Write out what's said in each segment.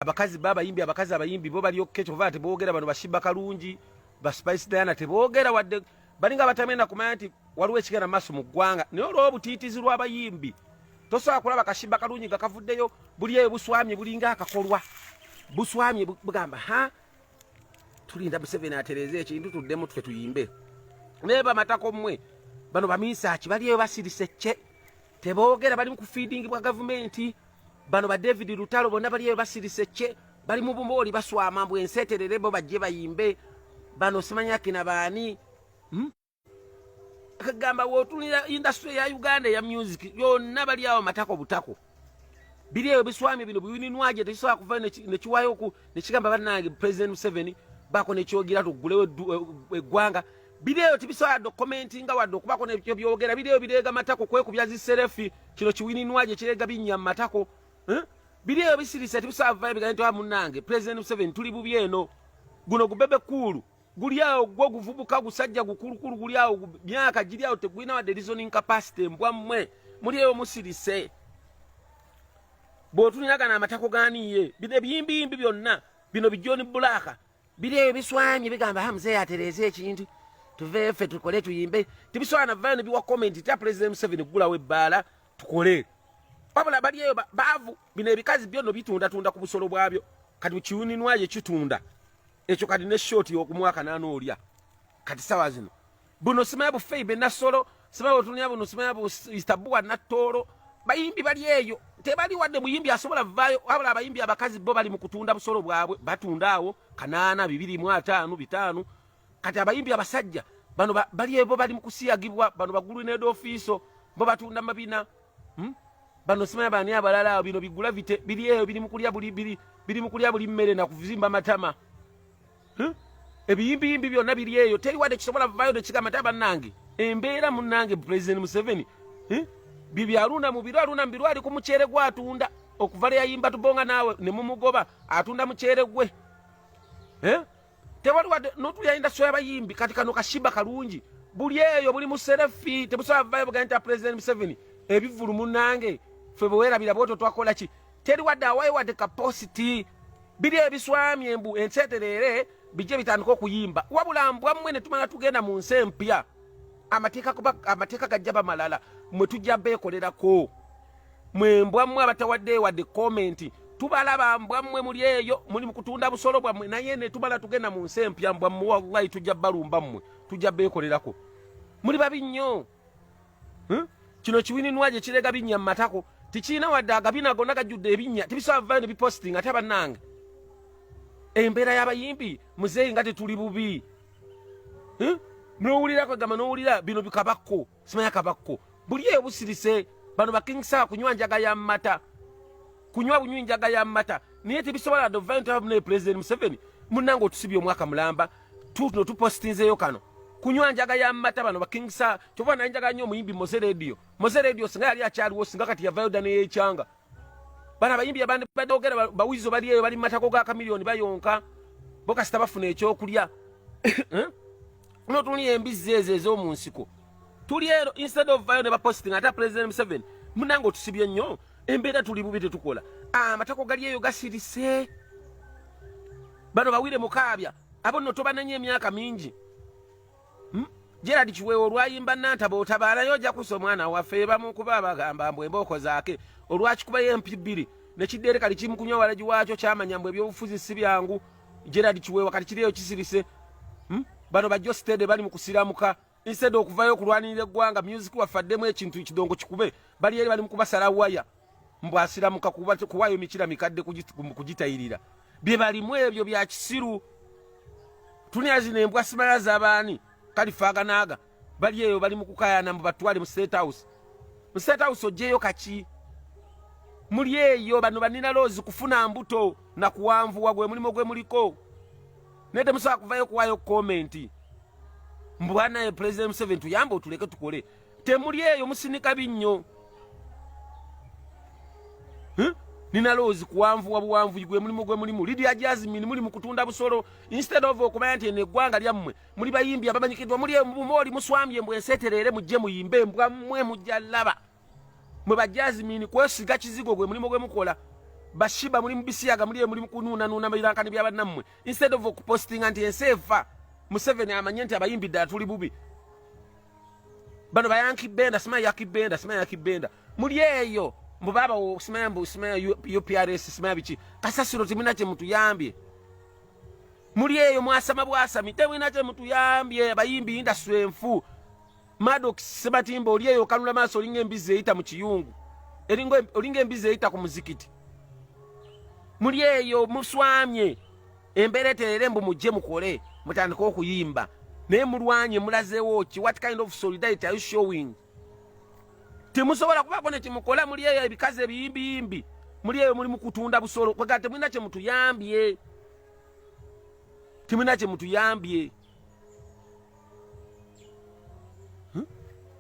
abakazi b'abayimbi abakazi abayimbi bo bali okkecho vate boogera bano bashibba kalungi ba Spice Diana teboogera wadde balinga batamenda kumanya nti waliwo ekigenda maaso mu ggwanga naye olw'obutiitizi lw'abayimbi tosobola kulaba kashibba kalungi nga kavuddeyo buli eyo buswamye bulinga akakolwa buswamye bugamba ha tulinda Museveni atereze ekintu tuddemu tufe tuyimbe naye bamatako mmwe bano baminsaki bali eyo basirise cce teboogera bali mu kufiidingi bwa gavumenti bano ba David Lutalo bonna bali eyo basirise cce bali mu bumbooli baswama mbwe enseeterere bo bajje bayimbe bano simanya kina baani akagamba wootulira industry ya Uganda ya music yonna bali awo matako butako biri eyo biswami bino biwininwaje tekisobola kuva nekiwayo nekigamba bannange President Museveni bako nekyogira tugulewo eggwanga biri eyo tibisobola dokumenti nga wadde okubako nekyo byogera biri eyo bireega matako kwekubya ziserefi kino kiwininwaje kireega binnya mu matako biri eyo bisirise tibisobola kuvayo bigamba nti munnange President Museveni tuli bubi eno guno gubebe kulu guli awo gwo guvubuka gusajja gukulukulu guli awo myaka giri awo tegulina wadde reasoning capacity mbwa mmwe muli eyo musirise bw'otulinagana amatako gaaniye bino ebiyimbiyimbi byonna bino bijoni bulaka biri eyo biswamye bigamba hamuzeeyo atereeze ekintu tuve ffe tukole tuyimbe tibisobola navayo ne biwa comment ta President Museveni gulawo ebbaala tukole wabula bali eyo baavu bino ebikazi byonno bitundatunda ku busolo bwabyo kati kiwuninwaye kitunda ekyo kati ne shoti y'okumwaka n'anoolya kati sawa zino buno simanya bufeibe nasolo simanya otunya buno simanya bu istabuwa natolo bayimbi bali eyo tebali wadde muyimbi asobola vaayo wabula abayimbi abakazi bo bali mu kutunda busolo bwabwe batunda awo 8 2 5 5 kati abayimbi abasajja bano bali eyo bo bali mu kusiyagibwa bano bagulu ne ofiiso bo batunda mabina bano simanya bani abalala bino bigula vite bili eyo bili mu kulya buli mmere na kuvimba matama ebiyimbi byonna biri eyo teri wadde kisobola vaayo nekigamba ti bannange embeera munnange President Museveni bibi alunda mu biro ali ku muceere gwatunda okuva le yayimba tubonga naawe ne mumugoba atunda muceere gwe tewali wadde notulya industry y'abayimbi kati kano kashiba kalungi buli eyo buli muserefi tebusobola vaayo buganda President Museveni ebivulu munnange ffe bwewerabira bwoto twakola ki teri wadde awayo wadde kapositi biri ebiswamye embu enseeterere bijje bitandika okuyimba wabula mbwa mmwe ne tumala tugenda mu nsi empya amateeka gajja bamalala mwe tujja beekolerako mwe mbwa mmwe abatawadde wadde komenti tubalaba mbwa mmwe muli eyo muli mu kutunda busolo bwammwe naye ne tumala tugenda mu nsi empya mbwa mmwe wallahi tujja balumba mmwe tujja beekolerako muli babi nnyo kino kiwininwaje kirega binnya mu matako tikiina wadde agabina gonna gajjudde ebinnya tibisobola vaayo ne biposting ate bannange embeera y'abayimbi muzeeyi nga tetuli bubi nowulirako gamba nowulira bino bikabakko simanya kabakko buli eyo busirise bano bakingisa kunywa njaga ya mmata kunywa bunywi njaga ya mmata naye tebisobola dovaayo ntabamu President Museveni munnange otusibye omwaka mulamba tuno tupostinzeeyo kano kunywa njaga ya mmata bano bakingisa kyova naye njaga nnyo omuyimbi Mose Radio singa yali akyaliwo singa kati yavaayo dda neyeekyanga bana bayimbi abandi badogera bawizo bali eyo bali matako ga kamiliyoni bayonka bokasita bafuna ekyokulya tuli embizzi ezo ez'omu nsiko tuli ero instead of vayo ne baposting ate President Museveni munange otusibye nnyo embeera tuli bubi tetukola amatako gali eyo gasirise bano bawire mukaabya abo nno tobananye emyaka mingi Gerard Kiweewa olwayimba Nantaba otabaalayo ojja kusa omwana waffe bamu kuba abagamba mbwe embooko zaake olwakikubayo MP2 nekiddeereka likimu kunywa walagi waakyo kyamanya mbwe ebyobufuzi si byangu Gerard Kiweewa kati kiriyo kisirise bano bajjo stede bali mu kusiramuka instead okuvayo okulwanirira eggwanga music wafaddemu ekintu ekidongo kikube bali eri bali mu kubasala waya mbwasiramuka kuwayo mikira mikadde kugitayirira bye balimu ebyo bya kisiru tunia zino embwa simala z'abaani kalifaaganaaga bali eyo bali mu kukayana mu batwale mu State House ojjeeyo kaki muli eyo bano banina loozi kufuna mbuto na kuwanvuwa gwe mulimo gwe muliko naye temusobola kuvayo kuwayo komenti mbwana President Museveni tuyambe otuleke tukole temuli eyo musinika binnyo nina loozi kuwanvuwa buwanvu gwe mulimo gwe mulimu Lydia Jasmine muli mu kutunda busolo instead of okumanya nti eggwanga lyammwe muli bayimbi abamanyikiddwa muli mumoli muswambye mbwe enseeterere mujje muyimbe mbwa mmwe mujja laba mwe ba Jasmine kwesiga kizigo gwe mulimo gwe mukola bashiba muri mbisiyaga muri muri kununa nuna mayirankani by'abanammwe instead of posting anti ensefa Museveni amanyente abayimbi da tuli bubi bano bayanki benda sima yakibenda muri eyo mbaba simaya UPRS simaya bichi kasasiro timinache mtu yambye muri eyo mwasama bwasami temwinache mtu yambye abayimbi industry enfu Maddox sebatimbo oli eyo kanula maso olinga embize eyita mu kiyungu olinga embize eyita ku muzikiti muri eyo muswamye embere terere mbu mujje mukole mutandika okuyimba naye mulwanye mulazeewo ki what kind of solidarity are you showing temusobola kubako ne kimukola muri eyo ebikaze ebiyimbi muri eyo muri mukutunda busolo kwegate mwina kye mutuyambye timwina kye mutuyambye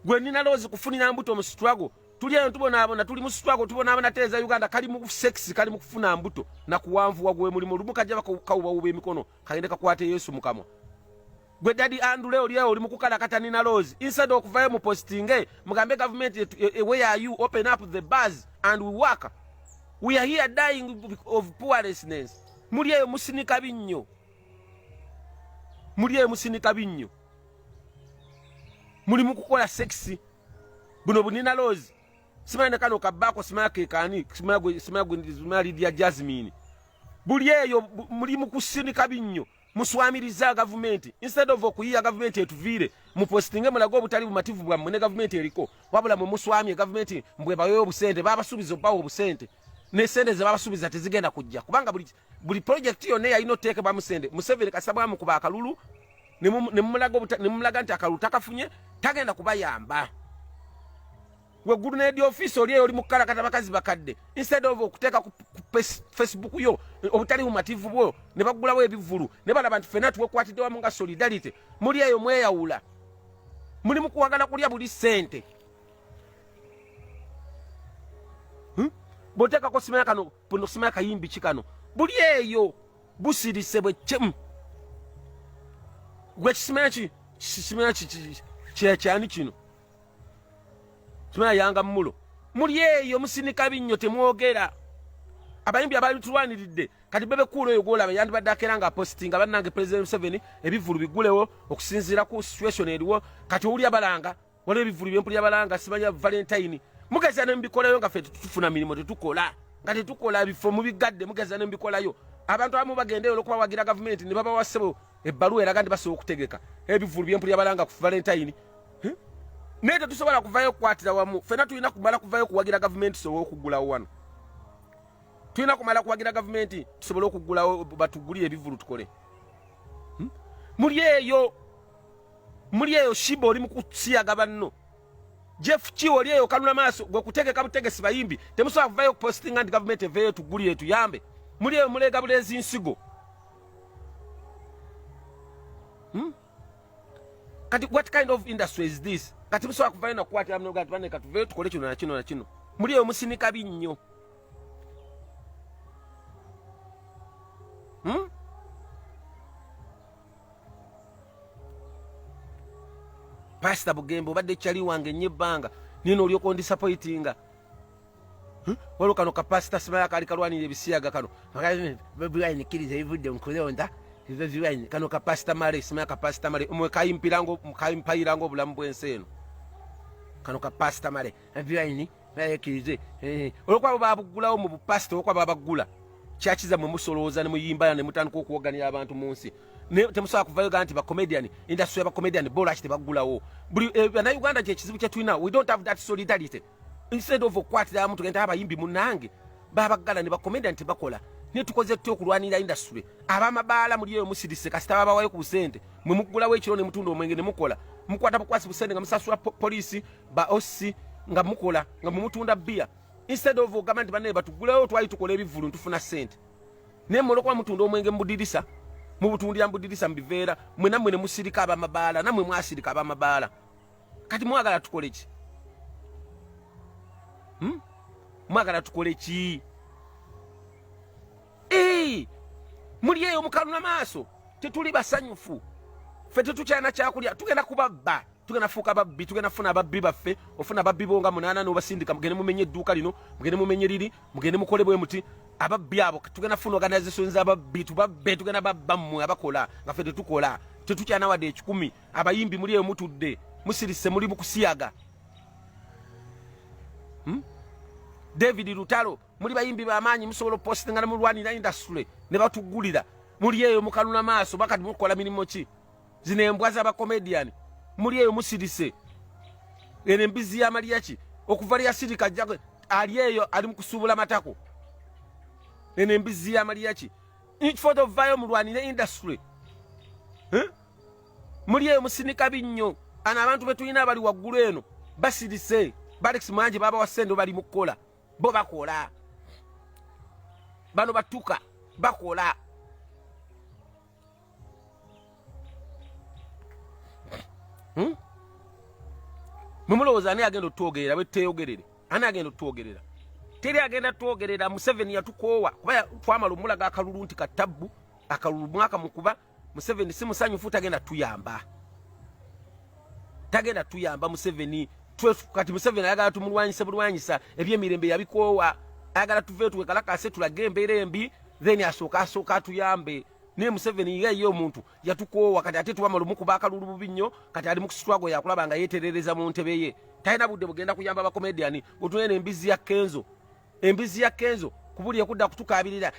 gwe nina lozi kufunira mbuto mu struggle tuli eyo tubona tuli mu struggle tubona teza Uganda kali mu sex kali mu kufuna mbuto na kuwanvu wagwe muri mu lumuka bakawuba ube emikono kagende kakwate Yesu mukamo gwe dadi andule oli mukukala kata nina lozi instead of kuvayo mu posting mugambe government where are you open up the bars and we work we are here dying of powerlessness muri eyo musinika binnyo muri mukukola sexy buno bunina lozi simane kano kabako simake kani simagwe Lydia Jasmine buli eyo muri mukusinika binnyo muswamiriza government instead of okuyiya government etuvire mu posting mulago obutali bumativu bwa mwene government eriko wabula mu muswamye government mbwe bayo obusente baba subizo bawo obusente ne sente ze baba subiza tezigenda kujja kubanga buli project yo ne yayino teke ba musende Museveni kasabwa mu kuba akalulu ne mulaga nti akalu takafunye tagenda kubayamba we good radio office oli mukala kata bakazi bakadde instead of okuteka ku Facebook yo obutali bumativu bwo ne bagulawo ebivulu ne bala bantu fena tuwe kwatide wamu nga solidarity muri eyo mweyawula muri mukuwagala kulya buli sente boteka ko simaya kano puno simaya kayimbi chikano buli eyo busirise bwe chem gwe simaya kyani kino simaya yanga mulo muri eyo musinika binnyo temwogera abayimbi abalitulwaniridde kati Bebe kulo oyo golaba yandi badakeranga postinga bannange President Museveni ebivulu bigulewo okusinzira ku situation eriwo kati uli abalanga wale ebivulu byempuli abalanga simanya Valentine mugeza ne mbikoleyo nga fe tutufuna milimo tetukola nga tetukola bifo mubigadde mugeza ne mbikolayo abantu abamu bagendeyo lokuba wagira government ne baba wasebo ebbaluwa eraga ndi basobola okutegeka ebivulu byempuli abalanga ku Valentine nete tusobola kuvayo kwatira wamu fena tulina kumala kuvayo kuwagira government so okugula wano tulina kumala kuwagira government tusobola okugula batuguliye ebivulu tukole muri eyo shibo oli mukusiyaga banno Jeff Chiwo oli eyo kanula maaso gwe kutegeka butegesi bayimbi temusobola kuvayo posting and government eveyo tuguliye tuyambe muri eyo mulega bulezi nsigo kati what kind of industry is this kati musobola kuvayo nakukwatira muno gati baneka tuveyo tukole kino na kino muri eyo musinika binnyo Pastor Bugembo badde chali wange nyebanga nino oli okondi supportinga walo kano ka pastor simaya kali kalwanire bisiyaga kano BULI kirize ivudde nkulonda BULI kano ka pastor mare simaya ka pastor mare umwe kayimpayirango bulamu bwenseno kano ka pastor mare BULI kirize olokwa babugulawo mu pastor okwa babagula chachiza mu musoloza ne muyimba ne mutandika okuwoganira abantu munsi ne temusobola kuvayo ganti ba comedian industry ba comedian bola chite bagulawo buli na Uganda je kizibu kyatwina we don't have that solidarity instead of kwatira muntu genda abayimbi munange babagala ne ba comedian tebakola ne tukoze tutyo kulwanira industry abamabala muri eyo musirise kasita baba wayo ku sente mwe mugulawo ekiro ne mutundo omwenge ne mukola mukwata bukwasi busende nga musasula police ba OC nga mukola nga mumutunda bia instead of government bane batugulawo twali tukola ebivulu ntufuna sente ne molokwa mutundo omwenge mbudirisa mu butundira mbudirisa mbivera mwe namwe ne musirika abamabala namwe mwasirika abamabala kati mwagala tukole ki mwagala tukole ki muliyeyo mukaluna maaso tetuli basanyufu fe tetukyana kyakulya tugenda kubabba tugenda fuuka ababbi tugenda funa ababbi baffe ofuna ababbi bonga 8 n'obasindika mugende mumenye edduuka lino mugende mumenye liri mugende mukole bwe muti ababbi abo tugenda funa organization z'ababbi tubabbe tugenda babba mmwe abakola nga ffe tetukola tetukyana wadde ekikumi abayimbi muli eyo mutudde musirise muli mu kusiyaga David Lutalo muli bayimbi b'amaanyi musobola postinga na mulwanira industry ne batugulira muli eyo mukaluna maaso bakati mukola mirimo ki zino embwa z'abakomedian muli eyo musirise ene mbizi y'amaliya ki okuva lya sirika jjako ali eyo ali mu kusuubula matako ene mbizi y'amaliya ki ikifo vayo mulwanira industry muli eyo musinika binnyo ana abantu betulina abali waggulu eno basirise Alex Manje baba wasendo bali mukola bo bakola bano batuka bakola mumuloza ani agenda tuogerera beteyogerere ani agenda tuogerera teri agenda tuogerera Museveni yatukowa kuba twamala omulaga akalulu nti katabbu akalulu mwaka mukuba Museveni si musanyufu tagenda tuyamba Museveni kati Museveni ayagala tumulwanyisa ebyemirembe yabikowa ayagala tuve tuwekalakase tulage embeera embi then asooka tuyambe ne Museveni ye omuntu yatukowa kati ate twamala omukuba akalulu bubi nnyo kati ali mu kusitwago yakulaba nga yeeterereza mu ntebe ye talina budde bugenda kuyamba abakomediani otunene embizi ya kenzo kubuli yakudda kutukabirira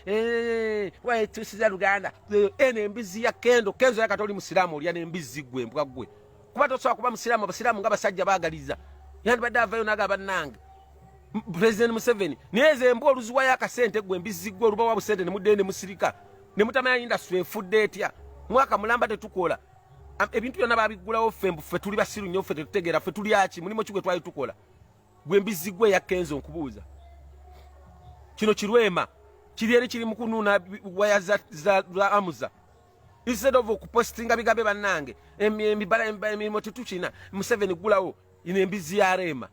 wae tusiza Luganda ene embizi ya kenzo yakatoli musiramu olya n'embizi gwe mbwa gwe kuba tosobola kuba musiramu abasiramu nga basajja baagaliza yandibadde avayo n'agaba nange President Museveni niyeze embwa oluzuwayo akasente gwe embizi gwe oluba wa busente ne mudde ne musirika ne mutamanya industry efudde etya mwaka mulamba tetukola ebintu byonna babigulawo ffe tuli basiru nnyo ffe tetutegeera ffe tuli aki mulimu kigwe twali tukola gwe embizi gwe ya kenzo nkubuuza kino kirwema kiri eri kiri mu kunuuna waya za amuza instead of okupostinga bigambe bannange emirimu tetukina Museveni gulawo ino embizi ya rema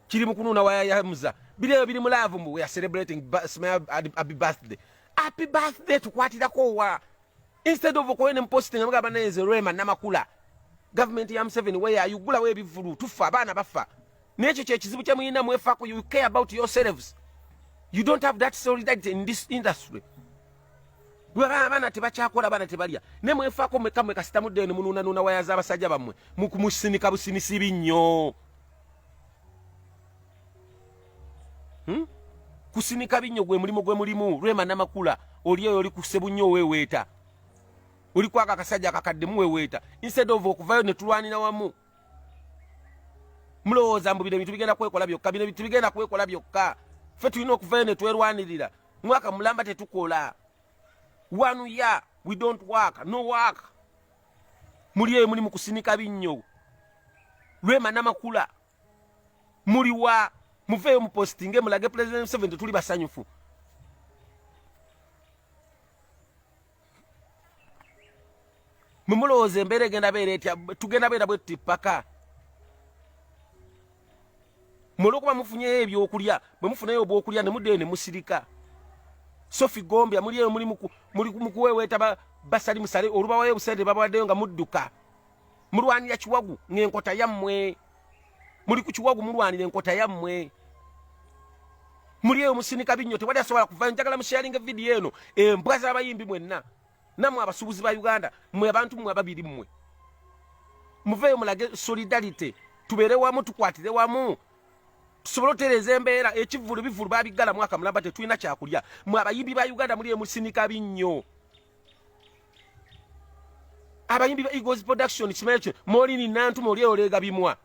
kiri mu kunuuna waya ya amuza biriyo biri mu live mbu we are celebrating happy birthday tukwatirako wa instead of okuwene mpostinga mugamba neze rema namakula government ya Museveni we ayugulawo ebivulu tufa abaana bafa n'ekyo kyekizibu kye muyina mwefaako you care about yourselves. You don't have that solidarity in this industry. Bwana tebakyakola bana tebalya. Ne mwefaako mekamwe kasita mudde ne mununa waya z'abasajja bammwe. Mukumusinika businisi binnyo. Kusinika binnyo gwe mulimu Rema namakula oli eyo oli kusebu nnyo weweeta. Oli kwaka akasajja akakadde mu weweeta. Instead of okuvayo ne tulwanira wamu. Mulowooza mbu bintu bigenda kwekola byokka bintu bigenda kwekola byokka. Ffe tulina okuvayo ne twerwanirira mwaka mulamba tetukola 1 year we don't work no work muli eyo muli mu kusinika binnyo Rema namakula muli wa muveyo mu postinge mulage President Museveni tuli basanyufu mumulowooza embeera egenda beera etya tugenda beera bwe tuti paka Molokuba mufunye ebyokulya bwe mufunayo obwokulya ne mudde ne musirika Sophie Gombia muli eyo muli mukuweweeta basali musale olubawayo busente babawaddeyo nga mudduka mulwanira kiwagu ng'enkota yammwe muli ku kiwagu mulwanira enkota yammwe muli eyo musinika binnyo tewali asobola kuvayo njagala musharinga video eno embwa z'abayimbi mwenna nammwe abasuubuzi ba Uganda mmwe abantu mmwe ababiri mmwe muveyo mulage solidarity tubeere wamu tukwatire wamu tusobola otereza embeera ekivulu bivulu babigala mwaka mulamba tetulina kyakulya mwe abayimbi ba Uganda muli emusinika binnyo abayimbi ba Eagles Production kimeche molini nantu muli olega bimwa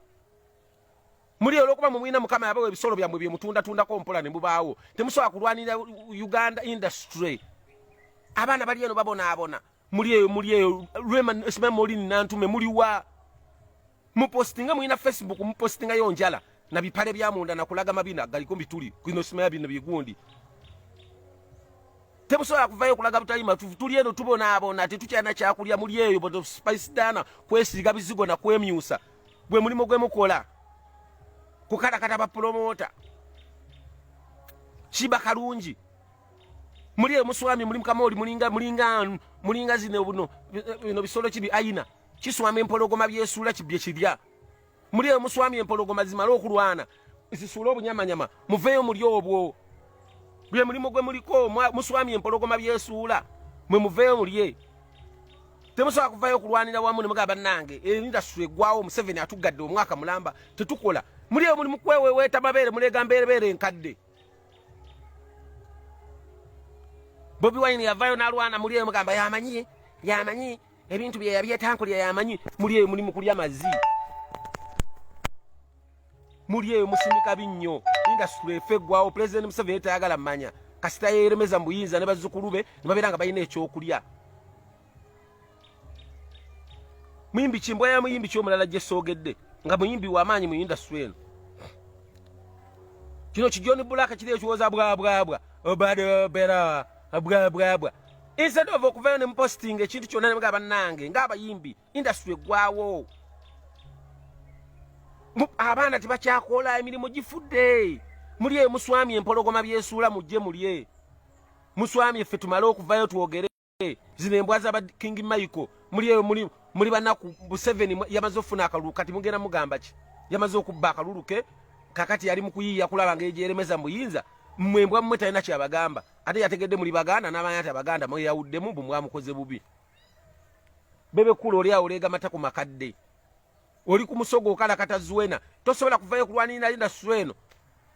muli olwokuba mumwina mukama yabawe ebisolo byammwe bye mutunda kompola ne mubaawo temusobola kulwanira Uganda industry abaana bali eno babona muli eyo Rema esima molini nantu me muli wa mupostinga mwina Facebook mupostinga yonjala na bipale byamunda nakulaga mabina galiko bituli kino simaya bino bigundi temusobola kuvayo kulaga butalima tuli eno tubona tetukyana kyakulya muli eyo bodo spice dana kwesiga bizigo na kwemyusa gwe mulimo gwe mukola kukalakata ba promoter shiba kalungi muli eyo muswami muli mkamoli mulinga zine buno bino bisolo kibi aina kiswami empologoma byesula kibye kirya muliyo muswami empologoma zimala okulwana zisula obunyamanyama muveyo mulyo obwo bye mulimo gwe muliko muswami empologoma byesula mwe muveyo mulye temusobola kuvayo kulwanira wamu ne mugamba nange industry egwawo Museveni atugadde omwaka mulamba tetukola muliyo mulimu kweweweeta mabeere mulega mbeerebeere enkadde Bobi Wine yavayo n'alwana muliyo mugamba yamanyi ebintu bye yabyetankulya yamanyi muliyo mulimu kulya mazi muliyo musimika binnyo industry efeggwawo President Museveni tayagala mmanya kasita yeremeza mu buyinza ne bazzukulu be ne babeera nga balina ekyokulya muyimbi kimbwa ya muyimbi ky'omulala gye soogedde nga muyimbi w'amaanyi mu industry eno kino kijoni bulaka kiri ekiwoza bwabwabwa obadobera bwabwabwa instead of okuvayo ne muposting ekintu kyonna ne mugaba nange ng'abayimbi industry eggwawo abaana tebakyakola emirimu gifudde mulye muswami empologoma byesuula mujje mulye muswami effe tumale okuvayo twogere zino embwa z'aba King Michael mulyeyo muli banaku Museveni yamaze ofuna akalulu kati mugenda mugamba ki yamaze okubba akalulu ke kakati yali mukuyiya kulaba ng'ejeremeza muyinza mwembwa mmwe talina kyabagamba ate yategedde muli baganda n'abaana ati abaganda mweyawuddemu bumwamukoze bubi Bebe kula oli awo olega matako makadde oli ku musogo okalakata Zwena tosobola kuvayo kulwanira industry eno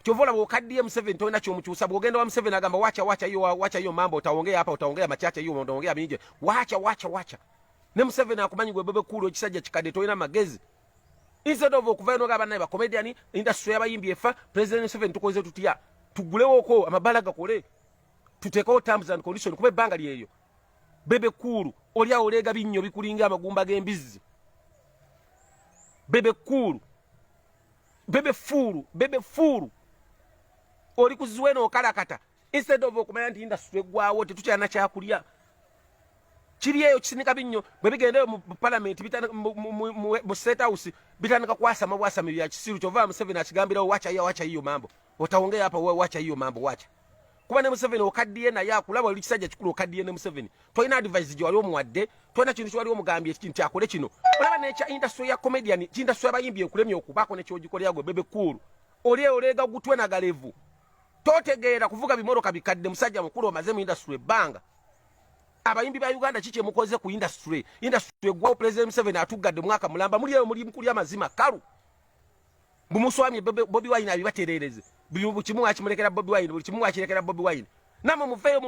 kyovola bw'okaddiye Museveni tolina kyomukyusa bw'ogenda wa Museveni agamba wacha hiyo mambo utaongea hapa utaongea machache hiyo utaongea mingi wacha ne Museveni akumanyi gwe Bebe kula ekisajja kikadde tolina magezi instead of okuvayo n'ogamba naye bakomediani industry y'abayimbi efa President Museveni tukoze tutya tugulewoko amabala gakole tuteekawo terms and condition kuba ebbanga lyeyo Bebe kulu oli awo olega binnyo bikulinga amagumba g'embizzi Bebe kulu Bebe fulu oli kuzwena okalakata instead of okumanya nti industry eggwawo tetukyalina kyakulya kiri eyo kisinika binnyo bwe bigendeyo mu parliament mu state house bitandika kwasama bwasama bya kisiru kyova Museveni akigambirawo wacha hiyo mambo utaongea hapa wacha hiyo mambo wacha kuba ne Museveni okaddiye naye akulaba oli kisajja kikulu okaddiye ne Museveni toyina advice gye wali omuwadde toyina kintu kyewali omugambye ekintu akole kino olaba nekya industry ya comedian industry y'abayimbi ekulemye okubaako nekyogikolera gwe Bebe kulu oli olega gutwe na galevu totegeera kuvuga bimoroka bikadde musajja mukulu omaze mu industry ebbanga abayimbi ba Uganda kiki mukoze ku industry eggwawo President Museveni atugadde mwaka mulamba muliyo muli mukulya mazima kalu bumuswamye Bobi Wine abibaterereze buli kimu akimulekera Bobi Wine buli kimu akirekera Bobi Wine namwe muveyo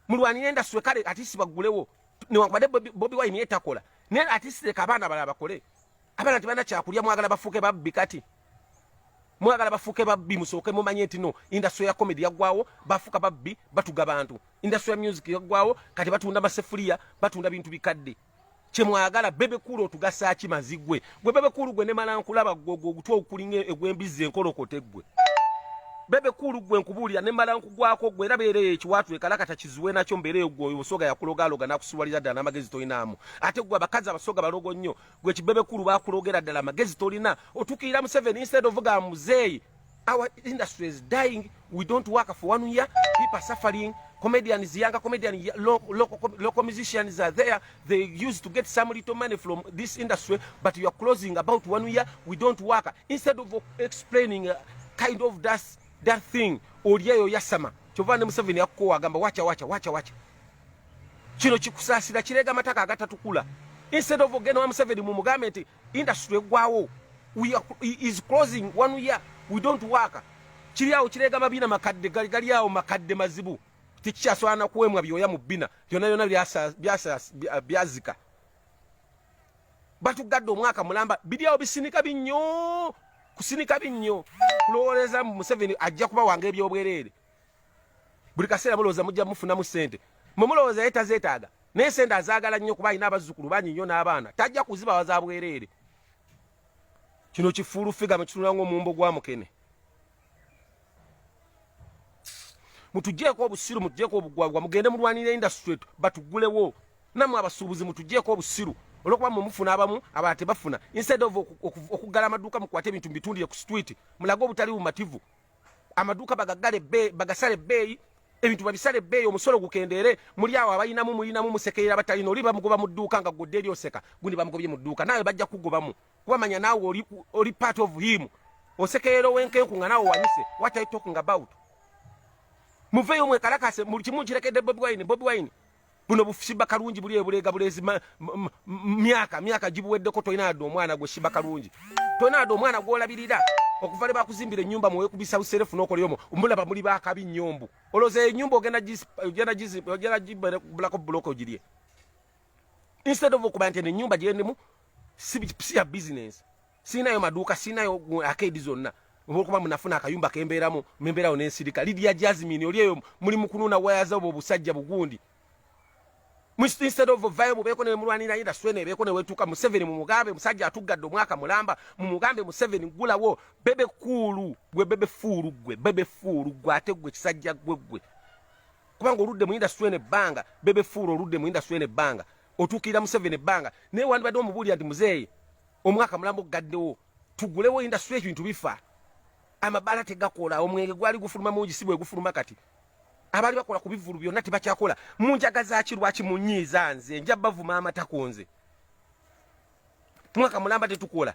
mulwanire industry kale atisi bagulewo niwakubadde Bobi Wine yetakola ne atisi kabana bala bakole abana tibana kyakulya mwagala bafuke babbi kati mwagala bafuke babbi musoke mumanye nti no industry ya comedy yaggwawo bafuka babbi batuga bantu industry ya music yaggwawo kati batunda masefulia batunda bintu bikadde kyemwagala Bebe kulu otugasa ki mazigwe gwe Bebe kulu gwe ne malankulaba gogo gutwa okulinga egwembize enkolokote gwe Bebe kulu gwe nkubulira ne malankugwako gwe rabeere ekiwatu ekalakata kizuwe nakyo mbere gwe osoga yakulogaloga nakusuwaliza ddala amagezi tolinamu ate gwe abakazi abasoga balogo nnyo gwe kibebe kulu bakulogera ddala amagezi tolina otukira Museveni instead of ga muzeyi our industry is dying we don't work for 1 year people are suffering comedians younger comedians local musicians are there they used to get some little money from this industry but you are closing about 1 year we don't work instead of explaining kind of that thing oliyeyo yasama kyovane Museveni yakko agamba wacha kino kikusasira kirega mataka agatatukula instead of ogenda wa Museveni mu mugamenti industry eggwawo is closing 1 year we don't work kiriawo kirega mabina makadde galiawo makadde mazibu tikyaswana kuwemwa byoya mu bina byona byazika batugadde omwaka mulamba bidiawo bisinika binnyo kusinika binnyo kulowoleza Museveni ajja kuba wange ebyobwerere buli kaseera mulowooza mujja mufunamu ssente mulowooza yetazeetaaga naye sente azaagala nnyo kuba alina abazzukulu bangi nnyo n'abaana tajja kuziba waza bwerere kino kifuulu figa mukitunula ng'omumbo gwa mukene mutugjeeko obusiru mutugjeeko obugwagwa mugende mulwanire industry batugulewo nammwe abasuubuzi mutugjeeko obusiru olwokuba mufuna abamu abalala tebafuna instead of okuggala amaduuka mukwate ebintu mbitundire ku street mulaga obutali bumativu amaduuka bagasale ebbeeyi ebintu babisale bbeeyi omusolo gukendere muli awo abayinamu mulinamu musekerera batalina oli bamugoba mu dduuka nga godde eri oseka gundi bamugobye mu dduuka nawe bajja kugobamu kubamanya naawe oli part of him osekerera owenkenku nga naawe wanyise what are you talking about muveeyo mwekalakase buli kimu kirekedde Bobi Wine buno bushiba kalungi buli ebulega bulezi myaka gibuweddeko toyina adde omwana gwe shiba kalungi toyina adde omwana gwolabirira okuvale bakuzimbira ennyumba muwe kubisa buserefu n'okolyomo omulaba muli bakabi nnyombu oloze ennyumba ogenda gibulako buloko ogirye instead of okuba nti ennyumba gyendemu si ya business siinayo maduuka siinayo arcade zonna okuba munafuna akayumba kembeeramu membeerawo n'ensirika Lydia Jasmine oli eyo muli mukununa wayaza obwo obusajja bugundi instead of viable beko ne mulwanira ida swene beko ne wetuka mu 7 mu mugambe musajja atuggadde omwaka mulamba mu mugambe mu 7 gulawo bebe kulu gwe bebe furu gwe ate gwe kisajja gwe kubanga oludde mu ida swene banga bebe furu oludde mu ida swene banga otukira mu 7 banga ne wandi badde omubuli ati muzeeyi omwaka mulambo gaddewo tugulewo ida swene bintu bifa amabala tegakola omwenge gwali gufuluma mungi sibwe gufuluma kati abali bakola ku bivvulu byonna tebakyakola munjagaza kirwaki munyiiza nze nja bavuma amatakonze mwaka mulamba tetukola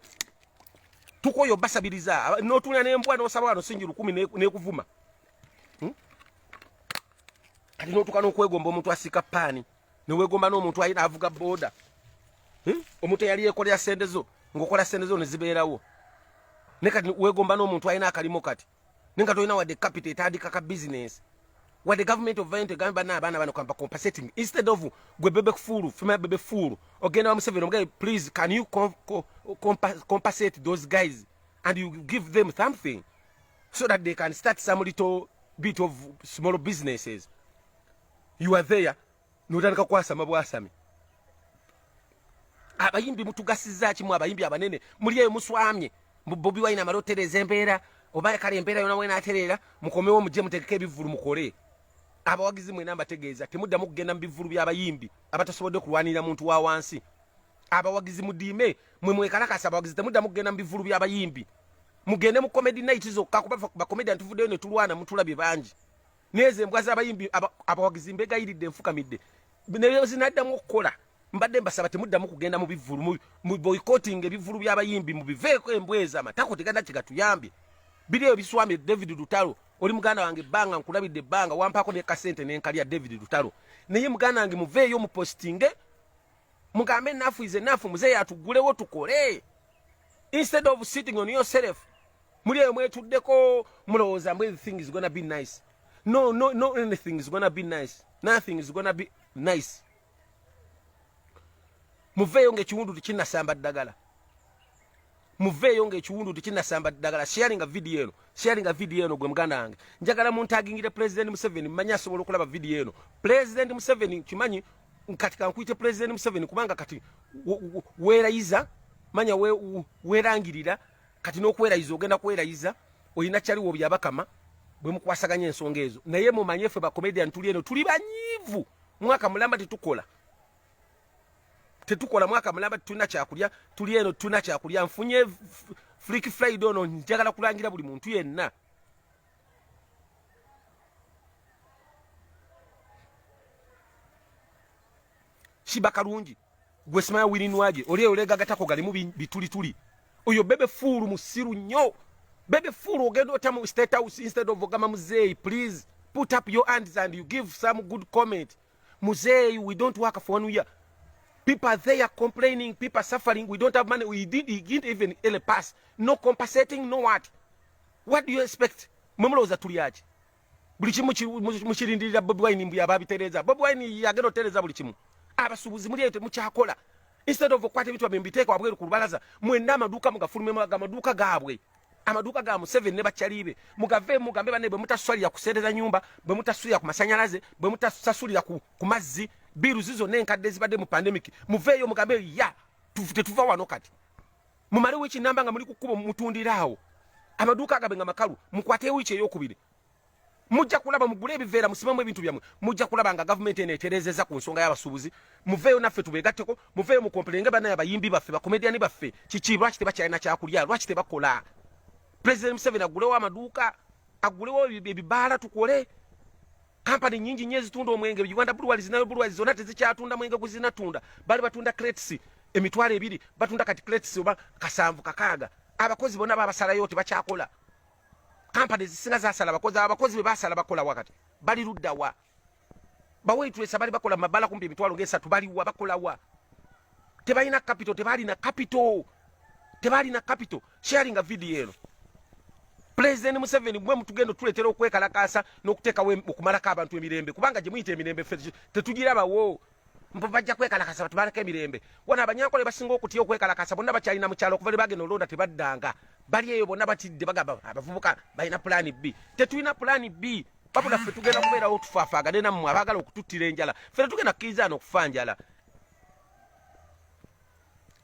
tukoyo basabiriza n'otunya n'embwa n'osaba wano singi 10 n'ekuvuma kati n'otuka n'okwegomba omuntu asika paani n'owegomba n'omuntu ayina avuga boda omuntu eyali yekolera sente zo ng'okola sente zo ne zibeerawo ne kati wegomba n'omuntu ayina akalimo kati nenga toyina wadde capital etandika ka business what the government of Vente gamba na abana bano compensating instead of gwe bebe furu female bebe furu ogenda wa Museveni omugay please can you compensate those guys and you give them something so that they can start some little bit of small businesses you are there notandika kwasama bwasami abayimbi mutugasiza kimu abayimbi abanene muri eyo muswamye Bobi Wine amarotereza embeera obaye kale embeera yona mwena aterera mukomewo muje mutekeke ebivvulu mukole abawagizi mwe namba tegeeza temuddamu kugenda mubivvulu byabayimbi abatasobodde kulwanira muntu wa wansi abawagizi mudime mwe mwekalakasa abawagizi temuddamu kugenda mubivvulu byabayimbi mugende mu comedy night zokka kuba ba comedian tuvuddeyo ne tulwana mutulabye bangi neze mbwa z'abayimbi abawagizi mbegayiridde enfukamidde ne zinaddamu okukola mbadde mbasaba temuddamu kugenda mu bivvulu mu boycotting ebivvulu byabayimbi mu biveeko embweza amatako teganda kigatuyambye bidiyo biswamye David Lutalo oli muganda wange banga nkulabidde banga wampako ne kasente nenkalya David Lutalo naye muganda wange muveeyo mu postinge mugambe enough is enough muzeeyi atugulewo tukole instead of sitting on yourself muli eyo mwetuddeko mulowooza mbu everything is gonna be nice no anything is gonna be nice nothing is gonna be nice muveeyo ng'ekiwundu tekinnasamba ddagala muveeyo ng'ekiwundu tekinnasamba ddagala sharinga video eno gwe muganda wange njagala muntagingire President Museveni mmanyi asobola okulaba video eno President Museveni kimanyi kati kankuyite President Museveni kubanga kati weerayiza manya weerangirira kati n'okwerayiza ogenda kwerayiza olina kyaliwo byabakama bwe mukwasaganya ensonga ezo naye mumanye ffe bakomedian tuli eno tuli banyiivu mwaka mulamba tetukola mwaka mulamba tuna kyakulya tuli eno tuna kyakulya nfunye Freak Friday ono njagala kulangira buli muntu yenna shiba kalungi gwe simaya wirinwaje oli olega gatako galimu bituli oyo bebe furu musiru nnyo bebe furu ogenda otamu state house instead of ogama muzeeyi please put up your hands and you give some good comment muzeeyi we don't work for 1 year. People are there complaining, people are suffering, we don't have money, we didn't even a pass. No compensating, no what. What do you expect? Mumloza tuliaje. Bulichimu muchirindirira Bobi Wine mbu yababitereza. Bobi Wine yagero tereza bulichimu. Abasubuzi muri yete muchakola. Instead of kwate bitu abembiteko abweru kurubalaza, mwenda maduka mugafulume maduka gabwe. Amaduka ga mu 7 ne bachalibe. Mugave mugambe banebe mutaswali ya kusereza nyumba, bwe mutaswali ya kumasanyalaze, bwe mutasasuli ya ku mazzi. Biru zizo nenkadde zibadde mu pandemic muveeyo mugambe ya tuva wano kati mumale wichi namba nga muli kukubo mutundirawo amaduka agabenga makalu mukwate wichi eyokubiri mujja kulaba mugule ebiveera musimamu ebintu byamwe mujja kulaba nga government eneeterezeza ku nsonga y'abasuubuzi muveeyo naffe tubeegatteko muveeyo mukomplenge banaye abayimbi baffe bakomediani baffe kiki lwaki tebakyalina kyakulya lwaki tebakola President Museveni agulewo amaduuka agulewo ebibaala tukole kampani nyingi nyezi tunda omwenge Uganda Breweries nayo Breweries zona tezikyatunda mwenge kuzinatunda bali batunda crates emitwalo ebiri batunda kati crates oba kasanvu kakaaga abakozi bonna babasala yote bakyakola kampani zisinga zasala abakozi be basala bakola wakati bali luddawa bawaitress bali bakola mabala kumpi emitwalo ng'esatu baliwa bakola wa tebalina capital tebalina capital sharing a video eno President Museveni mwe mutugendo tuletera okwekalakasa n'okuteeka okumalako abantu emirembe kubanga gye muyita emirembe tetugiraba wo mpajja kwekalakasa batubalako emirembe wana abanyankole basinga okutya okwekalakasa bonna bakyalina mu kyalo okuva ne bagenda olonda tebaddanga bali eyo bonna batidde bagamba abavubuka balina plan B tetulina plan B babula ffe tugenda kubeerawo tufaafagane nammwe abaagala okututtira enjala ffe tetugenda kukkirizaana okufa njala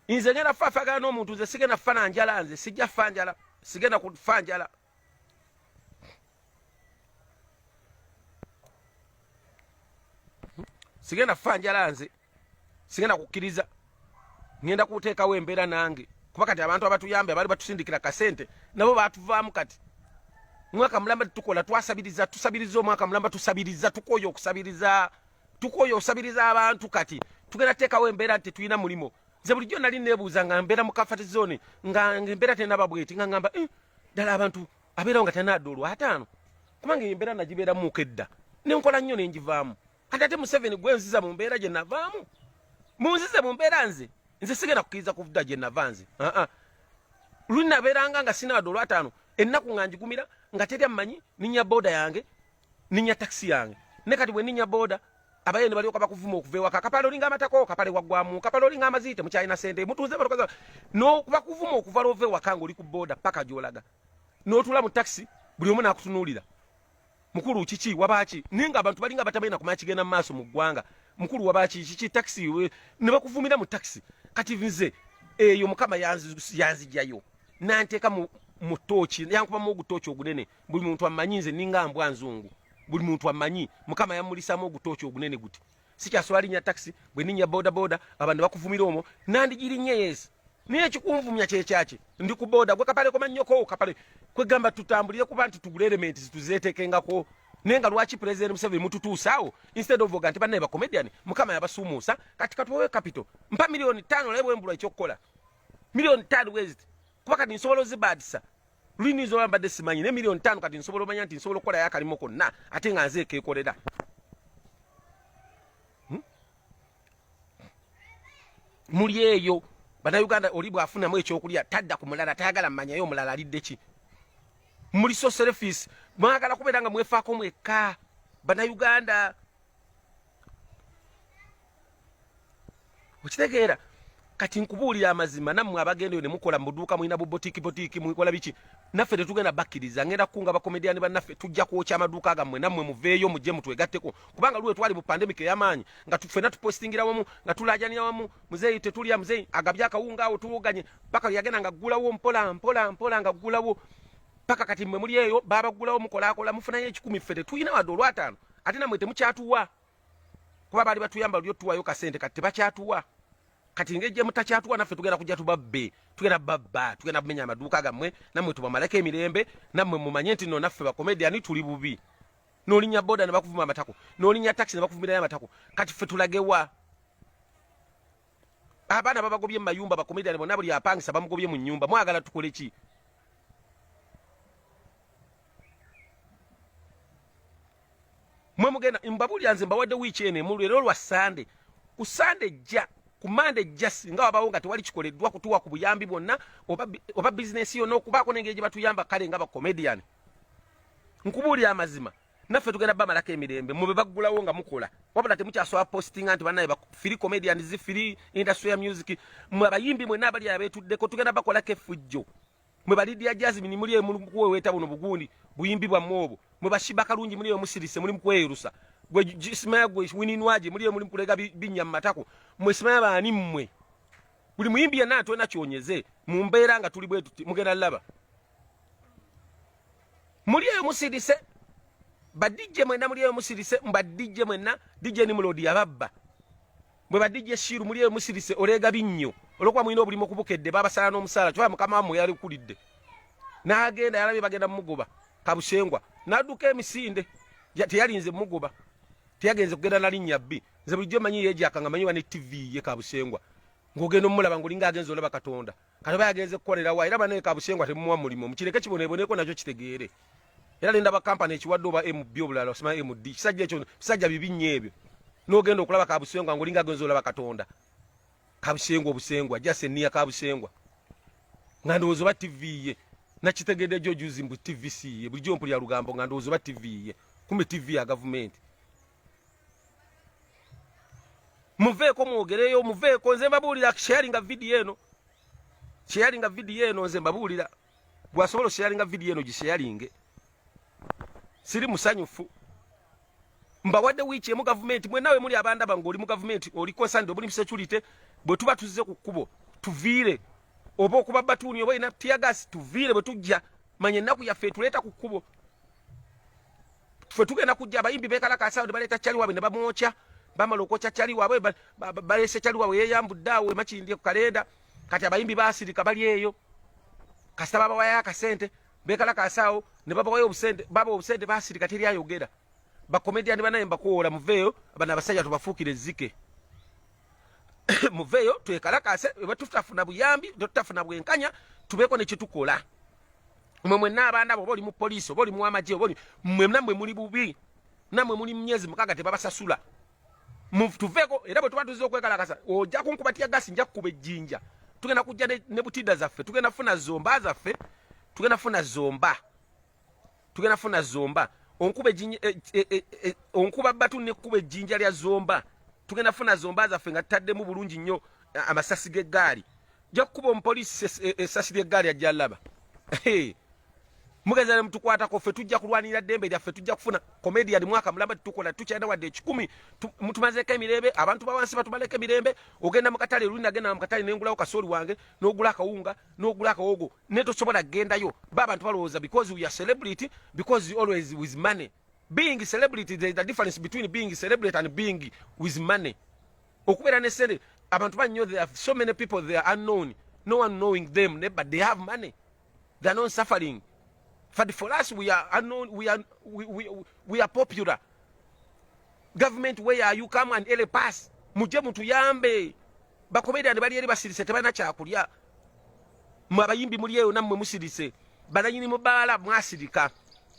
nze ngenda faafagana n'omuntu nze sigenda fana njala nze sijja fa njala sigenda kufa njala sigenda fa njala nze sigenda kukkiriza ngenda kuteekawo embeera nange kuba kati abantu abatuyambe abali batusindikira kasente nabo batuvaamu kati mwaka mulamba tukola tusabiriza omwaka mulamba tusabiriza tukoyo okusabiriza abantu kati tugenda teekawo embeera nti tuyina mulimo nze bulijjo nali neebuuza nga mbeera mu kafati zone nga embeera tenaba bweti nga ngamba ddala abantu abeerawo nga tenadda olw'ataano kubanga embeera nagibeeramuuko edda nenkola nnyo nenjivaamu kati ate Museveni gwenziza mu mbeera gye navaamu munzize mu mbeera nze sigenda kukkiriza kuvudda gye nava nze luli nabeeranga nga sinadda olw'ataano ennaku nga njigumira nga teri ammanyi ninya booda yange ninya taxi yange ne kati bwe ninya booda abayeni balioka bakuvuma okuva ewaka kapale olinga amatako kapale waggwamu kapale olinga amaziite mukyalina sente mutuuze balokoza bakuvuma okuva lwova ewaka nga oli ku booda paka gy'olaga n'otula mu taxi buli omu naakutunuulira mukulu kiki wabaaki ninga abantu balinga batabalina kumanya kigenda mu maaso mu ggwanga mukulu wabaaki kiki taxi ne bakuvumira mu taxi kati nze eyo mukama yanzijjayo nanteeka mu tooki yankubamu ogutooki ogunene buli muntu amanyi nze ninga mbwa nzungu buli muntu amanyi mukama yamulisamu ogutooki ogunene guti sikyasobola linnya taxi bwe ninnya boda abantu bakuvumira omwo nandigirinnya yesi niye ekikunvumya kyekyaki ndi ku boda gwe kapale komanyoko kapale kwegamba tutambulire kuba nti tugula elements tuzeetekengako naye nga lwaki President Museveni mututuusaawo instead of oga nti bannaye bakomedian mukama yabasuumuusa kati katuwewe capital mpa milioni 5 naye bwembulwa ekyokukola milioni 5 weziti kuba kati nsobola ozibaadisa lulini nzola mbadde simanyi ne milioni 5 kati nsobola omanya nti nsobola okukola yakalimu konna ate nga nze ekeekolera muli eyo bannayuganda oli bw'afunamu ekyokulya tadda ku mulala tayagala mmanyayo omulala alidde ki muli social fees mwagala kubeera nga mwefaako mwekka bannayuganda okitegeera kati nkubuulira amazima nammwe abagendeyo ne mukola mu dduuka mulina bubotiiki mukola biki naffe tetugenda bakkiriza ngenda kukunga bakomediani bannaffe tujja kwokya amaduuka gammwe nammwe muveeyo mujje mutwegatteko kubanga luwe twali mu pandemic ey'amaanyi nga ffenna tupostingira wamu nga tulaajanira wamu muzeeyi tetulya muzeeyi agabye akawunga awo tuwuganye paka yagenda nga ggulawo mpola nga ggulawo paka kati mmwe muli eyo baabaggulawo mukolaakola mufunayo 10 ffe tetuyina wadde olw'ataano ate nammwe temukyatuwa kuba baali batuyamba lyo tuwayo kasente kati tebakyatuwa kati ngejje mutakyatuwa naffe tugenda kujja tubabbe tugenda babba tugenda kumenya amaduuka gammwe nammwe tubamaleko emirembe nammwe mumanye nti no naffe bakomediani tuli bubi n'olinnya boda ne bakuvuma amatako n'olinnya taxi ne bakuvumirayo amatako kati ffe tulagewa abaana babagobye mu mayumba bakomediani bonna buli apangisa bamugobye mu nnyumba mwagala tukole ki mwe mugenda mbabulira nze mbawadde wiiki eno emulwero lwa sande ku sande jja ku mande jja singa wabawo nga tewali kikoleddwa kutuwa ku buyambi bwonna oba bizinesi yonna okubaako n'engeri gye batuyamba kale nga bakomediani nkubuulira amazima naffe tugenda bamalako emirembe mube baggulawo nga mukola wabula temukyasobola postinga nti bannaye firi comedian zifiri industry ya music mwe abayimbi mwenna abali abeetuddeko tugenda bakolako effujjo mwe balidia Jasmine muli mukuweweeta buno bugundi buyimbi bwammwe obwo mwe bashiba kalungi muli musirise muli mukwerusa gwe Ismail gwe wininwaje muli mukulega binya matako mwe Ismail bani mmwe buli muyimbi yana atwena kyonyeze mu mbeera nga tuli bwetu mugenda laba muli musirise badijje mwenna muli musirise mbadijje mwenna DJ ni mulodi ababba mwe badijje shiru muli musirise olega binnyo olokwa mwino buli mukubukedde baba sala no musala chwa mukama amwe yali kulidde nagenda yalabe bagenda mugoba kabushengwa naduka emisinde teyalinze mugoba teyagenze kugenda na linnya bbi nze bulijjo manyi yejaka nga manyi wa ne TV ye Kabusengwa ng'ogenda omulaba ngolinga agenze olaba Katonda kati oba yagenze kukolera wa era bane Kabusengwa temuwa mulimo mukireke kiboneboneko nakyo kitegeere era linda ba kampani ekiwadde oba MB obulala osima MD kisajja ekyo bisajja bibinye ebyo n'ogenda okulaba Kabusengwa ngolinga agenze olaba Katonda Kabusengwa obusengwa jase niya Kabusengwa nga ndowooza ba TV ye nakitegedde jo juzi mbu TVC ye bulijjo mpulya lugambo nga ndowooza ba TV ye kumbe TV ya gavumenti muveeko mwogereyo muveeko nze mbabuulira sharinga video eno nze mbabuulira bwasobola sharinga video eno gisharinge siri musanyufu mbawadde wiiki emu gavumenti mwe nawe muli abanda bango oli mu gavumenti oli concerned obuli security bwe tuba tuzze ku kkubo tuviire oba okuba batuuni oba ina tiagas tuviire bwe tujja manye ennaku yaffe tuleeta ku kkubo ffe tugenda kujja abayimbi beekalakaasa ne baleeta kyali waabwe ne bamwokya bamala okwokya kyali waabwe baleese kyali waabwe yeeyambudde awo emakindi ku kalenda kati abayimbi baasirika bali eyo kasita babawayo akasente beekalakaasa awo ne babawayo obusente baba obusente baasirika teri ayogera bakomediani banaye mbakoola muveeyo bano abasajja tubafuukire ezzike muveeyo twekalakaase eba tutafuna buyambi tutafuna bwenkanya tubeeko ne kyetukola mwe mwenna abaana abo oli mu poliisi oba oli mu amagye oba oli mwe nammwe muli bubi nammwe muli mu myezi mukaaga tebabasasula tuveeko era bwe tuba tuzze okwekalakasa ojja kunkubatya gasi nja kukuba ejjinja tugenda kujja ne butidda zaffe tugenda funa zomba zaffe tugenda funa zomba onkuba batu ne kuba ejjinja lya zomba tugenda funa zomba zaffe nga tutaddemu bulungi nnyo amasasi g'eggaali nja kukuba omupoliisi essasi ly'eggaali ajja laba mugeza ne mutukwatako ffe tujja kulwanira ddembe lyaffe tujja kufuna comedian mwaka mulamba tukola tukyenda wadde 10 mutumazeeko emirembe abantu bawansi batubaleko emirembe ogenda mu katale luli nagenda mu katale nengulawo kasooli wange n'ogula akawunga n'ogula akawogo ne tosobola kugendayo abantu balowooza because we are celebrity because you always with money being celebrity there is a difference between being celebrity and being with money okubeera ne sente abantu bannyo there are so many people they are unknown no one knowing them but they have money they are not suffering. But for us, we are unknown, we are popular. Government, where are you? Come and help us. Muje mutuyambe. Bakomedi and bali eri basirise tebana kyakulya. Abayimbi muli eyo nammwe musirise. Bananyini mubala mwasirika.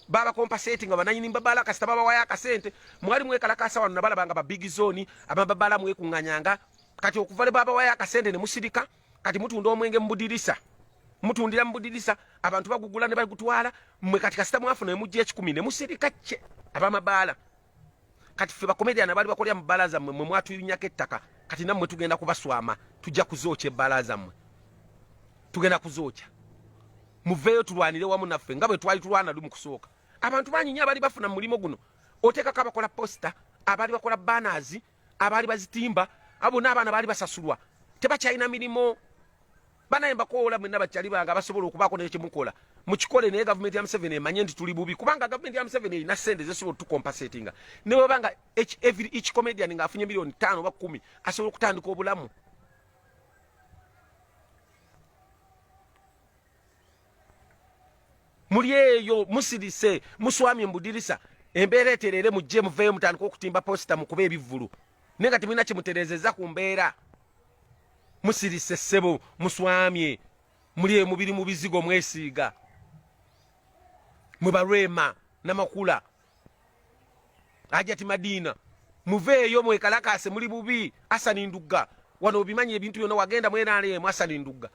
Baba compensating bananyini mbabala kasita baba waya akasente. Mwali mwekalakasa wano nabala banga ba big zone ababala mwekunganyanga. Kati okuvale baba waya akasente ne musirika. Kati mutunda omwenge mbudirisa. Mutundira mbudirisa abantu bagugula ne bagutwala mwe kati kasita mwafuna emujje 10 ne musirika kye abamabala kati ffe bakomedian abali bakolya mu balaza mwe mwatuyunyako ettaka kati nammwe tugenda kubaswama tujja kuzoocha ebbalaza mwe tugenda kuzoocha muveeyo tulwanire wamu naffe nga bwe twali tulwana lumu kusooka abantu banyinya abali bafuna mu mulimo guno oteekako abakola posta abali bakola banners abali bazitimba abo n'abaana bali basasulwa tebakyalina mirimo banaye mbakoola mwenna bakyali bange abasobola okubaako nekyemukola mukikole naye gavumenti ya Museveni emanye nti tuli bubi kubanga gavumenti ya Museveni erina ssente zesobola otukompensatinga ne bwebanga each comedian ng'afunye miliyoni 5 oba 10 asobola okutandika obulamu muli eyo musirise muswamye mbudirisa embeera eterere mujje muveeyo mutandika okutimba posita mukuba ebivvulu naye nga temulina kyemutereezezza ku mbeera musirise ssebo muswamye muli mubiri mu bizigo mwesiiga mubalwema namakula ajati madina muveeyo mwekalakase muli bubi Asani Ndugga wano obimanyi ebintu byonna wagenda mwenaleemu Asani Ndugga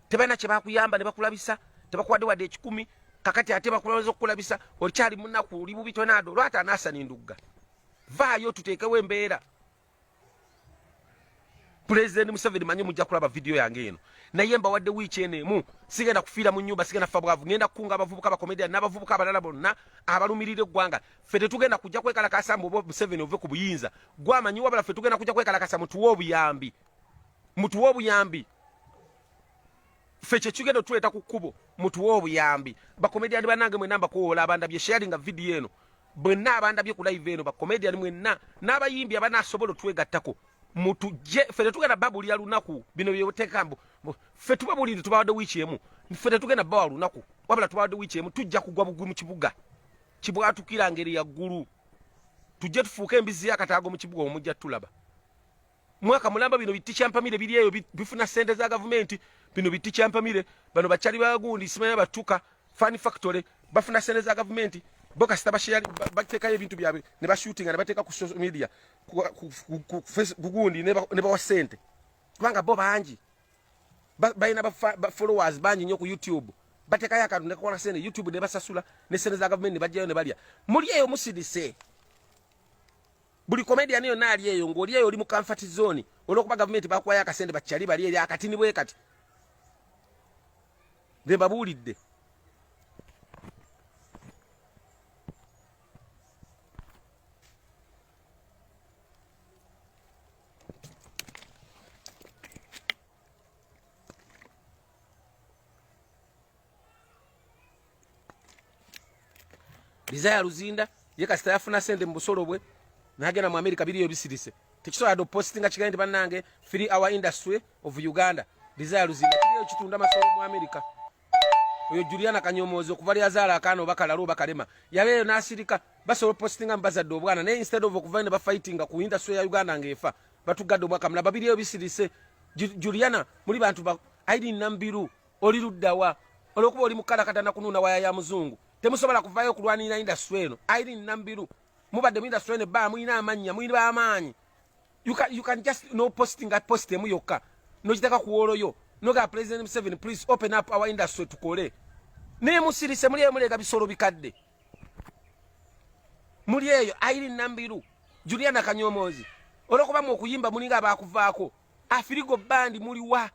tebalina kye bakuyamba ne bakulabisa tebakuwadde wadde 10 kakati ate bakulowooza okukulabisa olikyali munaku oli bubi tonado lwata Asani Ndugga vaayo tuteekewo embeera President Museveni manyi mujja kulaba video yange eno naye mbawadde wiiki enemu sigenda kufiira mu nnyumba sigenda fa bwavu ngenda kukunga abavubuka abakomedian n'abavubuka abalala bonna abalumirira eggwanga ffe tetugenda kujja kwekalakasa mbu Museveni ove ku buyinza gwamanyi wabala ffe tugenda kujja kwekalakasa mutuwe obuyambi ffe kyekigenda tuleeta ku kkubo mutuwe obuyambi bakomedian banange mwenna mbakoola abandabye sharinga video eno bwenna abandabye ku live eno bakomedian mwenna n'abayimbi abanaasobola otwegattako mutuje fete tugenda babulira lunaku bino byetekambo fete tubabulire tubawadde wiiki emu fete tugenda bawa lunaku wabula tubawadde wiiki emu tujja kugwa bugwi mu kibuga kibwatukira ngeri ya ggulu tujje tufuuke embizi yakataago mu kibuga omujja tulaba mwaka mulamba bino bitichampamire biri eyo bifuna sente za gavumenti bino bitichampamire bano bachali bagundi simanya batuka Fun Factory bafuna sente za gavumenti boka sita bashiyali bateka ebintu byabe ne bashooting ne bateka ku social media ku Facebook gundi ne ba sente kubanga bo banji bayina ba followers banji nyo ku YouTube bateka yakatu ne kola sente YouTube ne basasula ne sente za gavumenti bajjayo ne balya muli eyo musidise buli comedian yo nali eyo ngoli eyo oli mu comfort zone olokuba gavumenti bakwaya akasente bachali bali eri akatini bwe kati de babulidde Desire Luzinda yekasita yafuna sente mu busolo bwe nagenda mu America biriyo bisirise tekisobola do postinga kigende bannange free our industry of Uganda Desire Luzinda kiriyo kitunda masolo mu America oyo Juliana Kanyomozo okuvali azala akano bakalalo bakalema yabeyo nasirika basolo postinga mbazadde obwana ne instead of okuvanda ba fighting ku industry ya Uganda ngefa batugadde obwaka mlaba biriyo bisirise Juliana muri bantu ba aidi nambiru oli luddawa olokuba oli mukala katana kununa waya ya muzungu temusobola kuvayo kulwanira industry eno aidi nambiru mubadde mu industry eno ba muina amanya muina amanyi you can just no posting at post emu yokka no kitaka kuwoloyo no ga President 7 please open up our industry tukole ne musirise muri emulega bisoro bikadde muri eyo aidi nambiru Juliana Kanyomozi olokuba mu okuyimba muninga abakuvaako afirigo bandi muri wa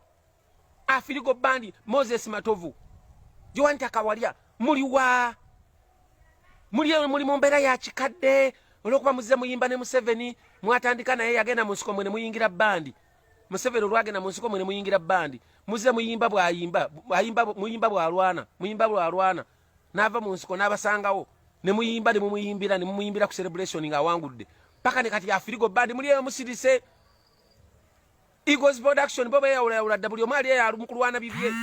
afirigo bandi Moses Matovu Joanta Kawalya muri wa muri mombera ya chikadde olokuba muze muyimba ne Museveni mwatandika naye yagenda mu nsiko mwene muyingira bandi Museveni olwagenda mu nsiko mwene muyingira bandi muze muyimba bwayimba muyimba bwalwana nava mu nsiko nabasangawo ne muyimba ne muyimbira ne muyimbira ku celebration nga wangudde paka ne kati afirigo bandi muri musirise Eagles production boba ya W mali ya mukulwana bibye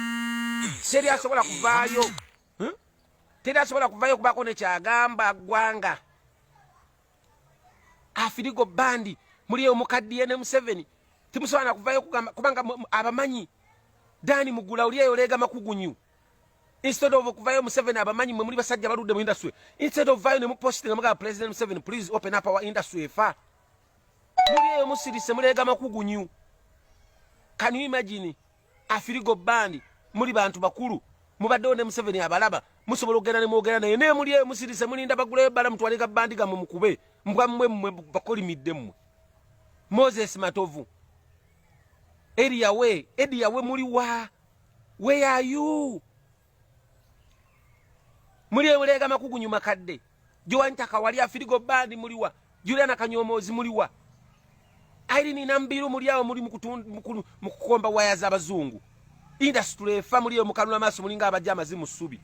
seri asobola kuvaayo tera asobola kuvaayo kubako ne kyagamba gwanga afirigo bandi muri omukaddiye ne Museveni timusobola kuvaayo kubanga abamanyi Dani Mugula uliye olega makugunyu instead of kuvaayo Museveni abamanyi muri basajja baludde mu industry instead of vayo ne mu posting muga President Museveni please open up our industry fa muri musirise mulega makugunyu. Can you imagine afirigo bandi muri bantu bakuru mubadde Museveni abalaba musobola ogenda ne mwogera naye ne muri musirise mulinda bagule bala mutwalika bandi gamwe mukube mbwa mmwe bakolimidde mmwe Moses Matovu Edia we muri wa where are you muri mulega makugunyu makadde Joanta Kawalya afirigo bandi muri wa Juliana Kanyomozi muri wa Irene nambiru muri awo muri mukukomba waya z'abazungu industry family yo mukanula maso mulinga abajama zimusubi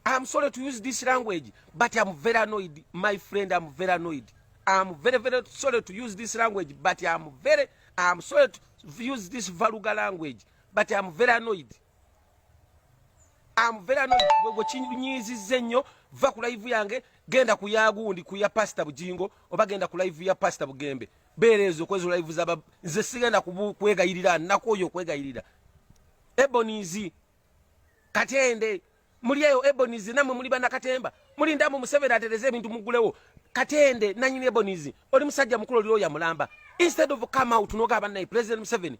I'm sorry to use this language but I'm very annoyed my friend I'm very annoyed I'm very sorry to use this language but I'm sorry to use this vulgar language but I'm very annoyed Wego chinyizi zenyo va ku live yange genda kuyagundi kuya Pastor Bujingo oba genda ku live ya Pastor Bugembe berezo kwezo live zaba nze sigenda kwegayirira nakoyo kwegayirira Ebonizi Katende muri eyo Ebonizi namwe muri bana Katemba muri ndamu Museveni atereze ebintu mugulewo Katende nanyine Ebonizi oli musajja mukulu lyo ya mulamba instead of come out noga abana President Museveni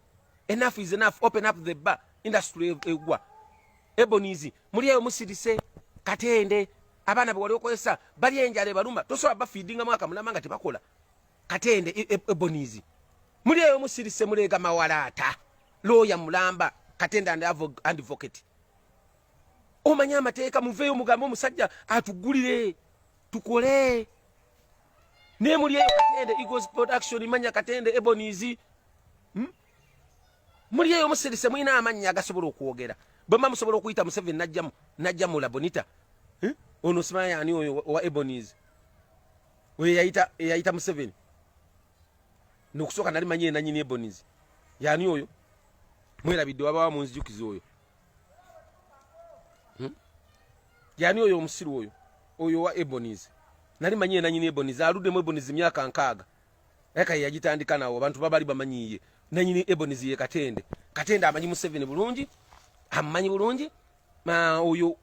enough is enough open up the bar industry egwa Ebonizi muri eyo musirise Katende abana bwali okozesa bali enjale balumba tosoba bafeedinga mwaka mulamanga tebakola Katende Ebonizi muri eyo musirise mulega mawalata lawyer mulamba Katende and advocate omanya amateeka muveyo mugambo musajja atugulire tukole ne muri eyo Katende Eagles production manya Katende Ebonizi muri eyo musirise mwina amanya agasobola okwogera bama musobola okuyita Museveni najjamu labonita ono simanya ani oyo wa Ebonizi we yaita Museveni nokusoka nali manye nanyini Ebonizi yani oyo mwera bidde waba munzijukizo oyo yani oyo omusiru oyo wa Ebonies nali manyie na nyini Ebonies aludde mu Ebonies myaka nkaaga eka yagitandika nawo abantu babali bamanyiye na nyini Ebonies ye Katende amanyi Museveni bulungi amanyi bulungi ma oyo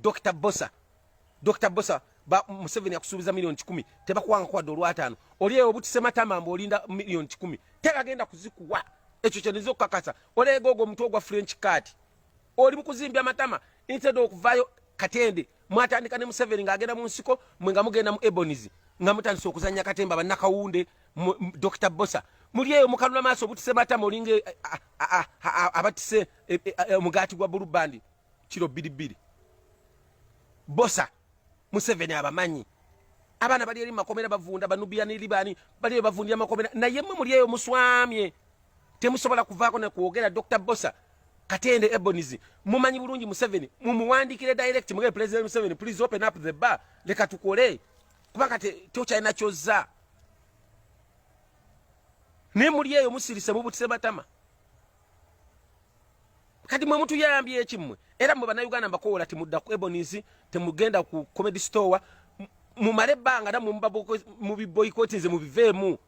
Dr. Bossa ba Museveni akusubiza milioni 10 tebakuwanga kwa $5 oliye obutise matama mbo olinda milioni 10 tebagenda kuzikuwa ekyo kyenizo kakasa olegogo mtu ogwa French card oli mukuzimbya matama instead okuvayo Katende mwatandika ne Museveni ngagenda mu nsiko mwenga mugenda mu Ebonies nga mutandise okuzanya Katemba banakawunde Dr. Bossa muliyeyo mukanula maaso obutise matama olinge abatise mugati gwa bulu bandi kilo bilibili Bossa Museveni abamanyi abana bali eri makomera bavunda banubia ni libani bali bavundia makomera na yemwe muliyeyo muswamye temusobola kuvaako ne kuogera Dr. Bossa Katende Ebonies mumanyi bulungi Museveni mumuwandikire direct muge President Museveni please open up the bar leka tukole kubanga tocha ina choza ne muliyeyo musirise mubutise batama kati mwe mtu yambye ekimwe era mwe bana Uganda mbakola Temuddamu Ebonies temugenda ku comedy store mu malebanga na mu biboycott nze mu bivemu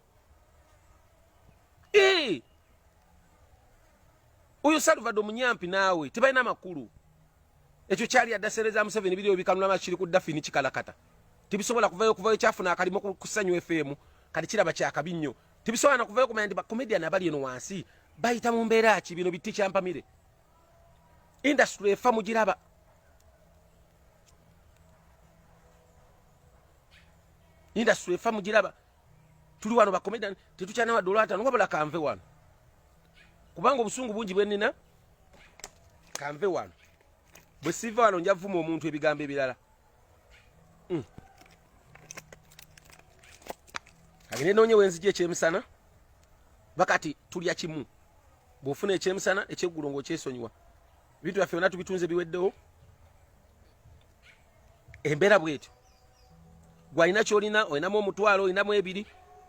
uyu Salvador Munyampi nawe tebalina makulu ekyo kyali adasereza Museveni video bikanula machiri ku dafini kikalakata tibisobola kuvayo chafu na kalimo kusanyu FM kali kiraba kyakabinyo tibisobola na kuvayo kumandi ba comedian abali eno wansi bayita mu mbeera ki bino biticha mpamire industry efa mugiraba industry efa mugiraba tuli wano ba comedian tetuchana wa $5 ngobola kanve wano kubanga obusungu bungi bwenina kanve wano bwe siva wano njavuma omuntu ebigambo ebirala agende noonye wenzije ekyemisana bakati tulya kimu bwofuna ekyemisana ekyeggulu ng'okyesonyiwa bintu byaffe byonna tubitunze biweddewo embeera bwetyo gwalina kyolina olinamu $1,000 olinamu 2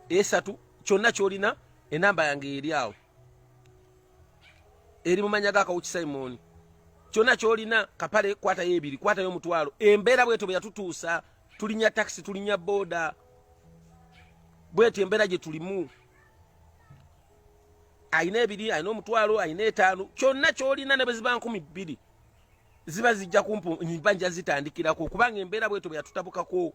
3 kyonna kyolina enamba yange eri awo eri mumanya ga Kawuki Simon kyonna kyolina Kapale kwata ye 2 kwata yo $1,000 embeera bwetyo bwe yatutuusa tulinya taxi tulinya boda bwetyo embeera gye tulimu ayina 2 ayina $1,000 ayina 5 kyonna kyolina ne beziba 2,000 ziba zijja kumpu nyibanja zitandikirako kubanga embeera bwetyo bwe yatutabukako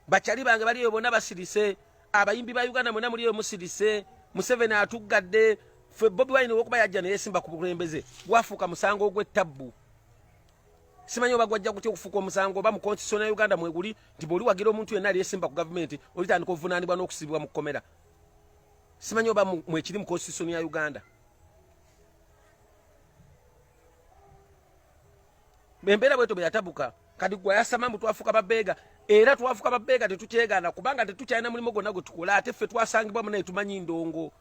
bachali bange baliyo bonna basirise abayimbi ba Uganda mona muliyo musirise Museveni atuggadde fe Bobi Wine wokuba yajja ne yesimba ku bukulembeze gwafuuka musango ogw'ettabbu simanyi bagwajja kutya okufuuka omusango ba mu constitution ya Uganda mweguli nti boli wagira omuntu yenna yesimba ku government olitandika ovunaanibwa n'okusibibwa mu kkomera simanyi oba mwekiri mu constitution ya Uganda embeera bwetyo bwe yatabuka kati gwe yasama mbu twafuuka babbeega era twafuuka babbeega tetukyegana kubanga tetukyalina mulimu gwonna gwe tukola ate ffe twasangibwamu naye tumanyi ndongo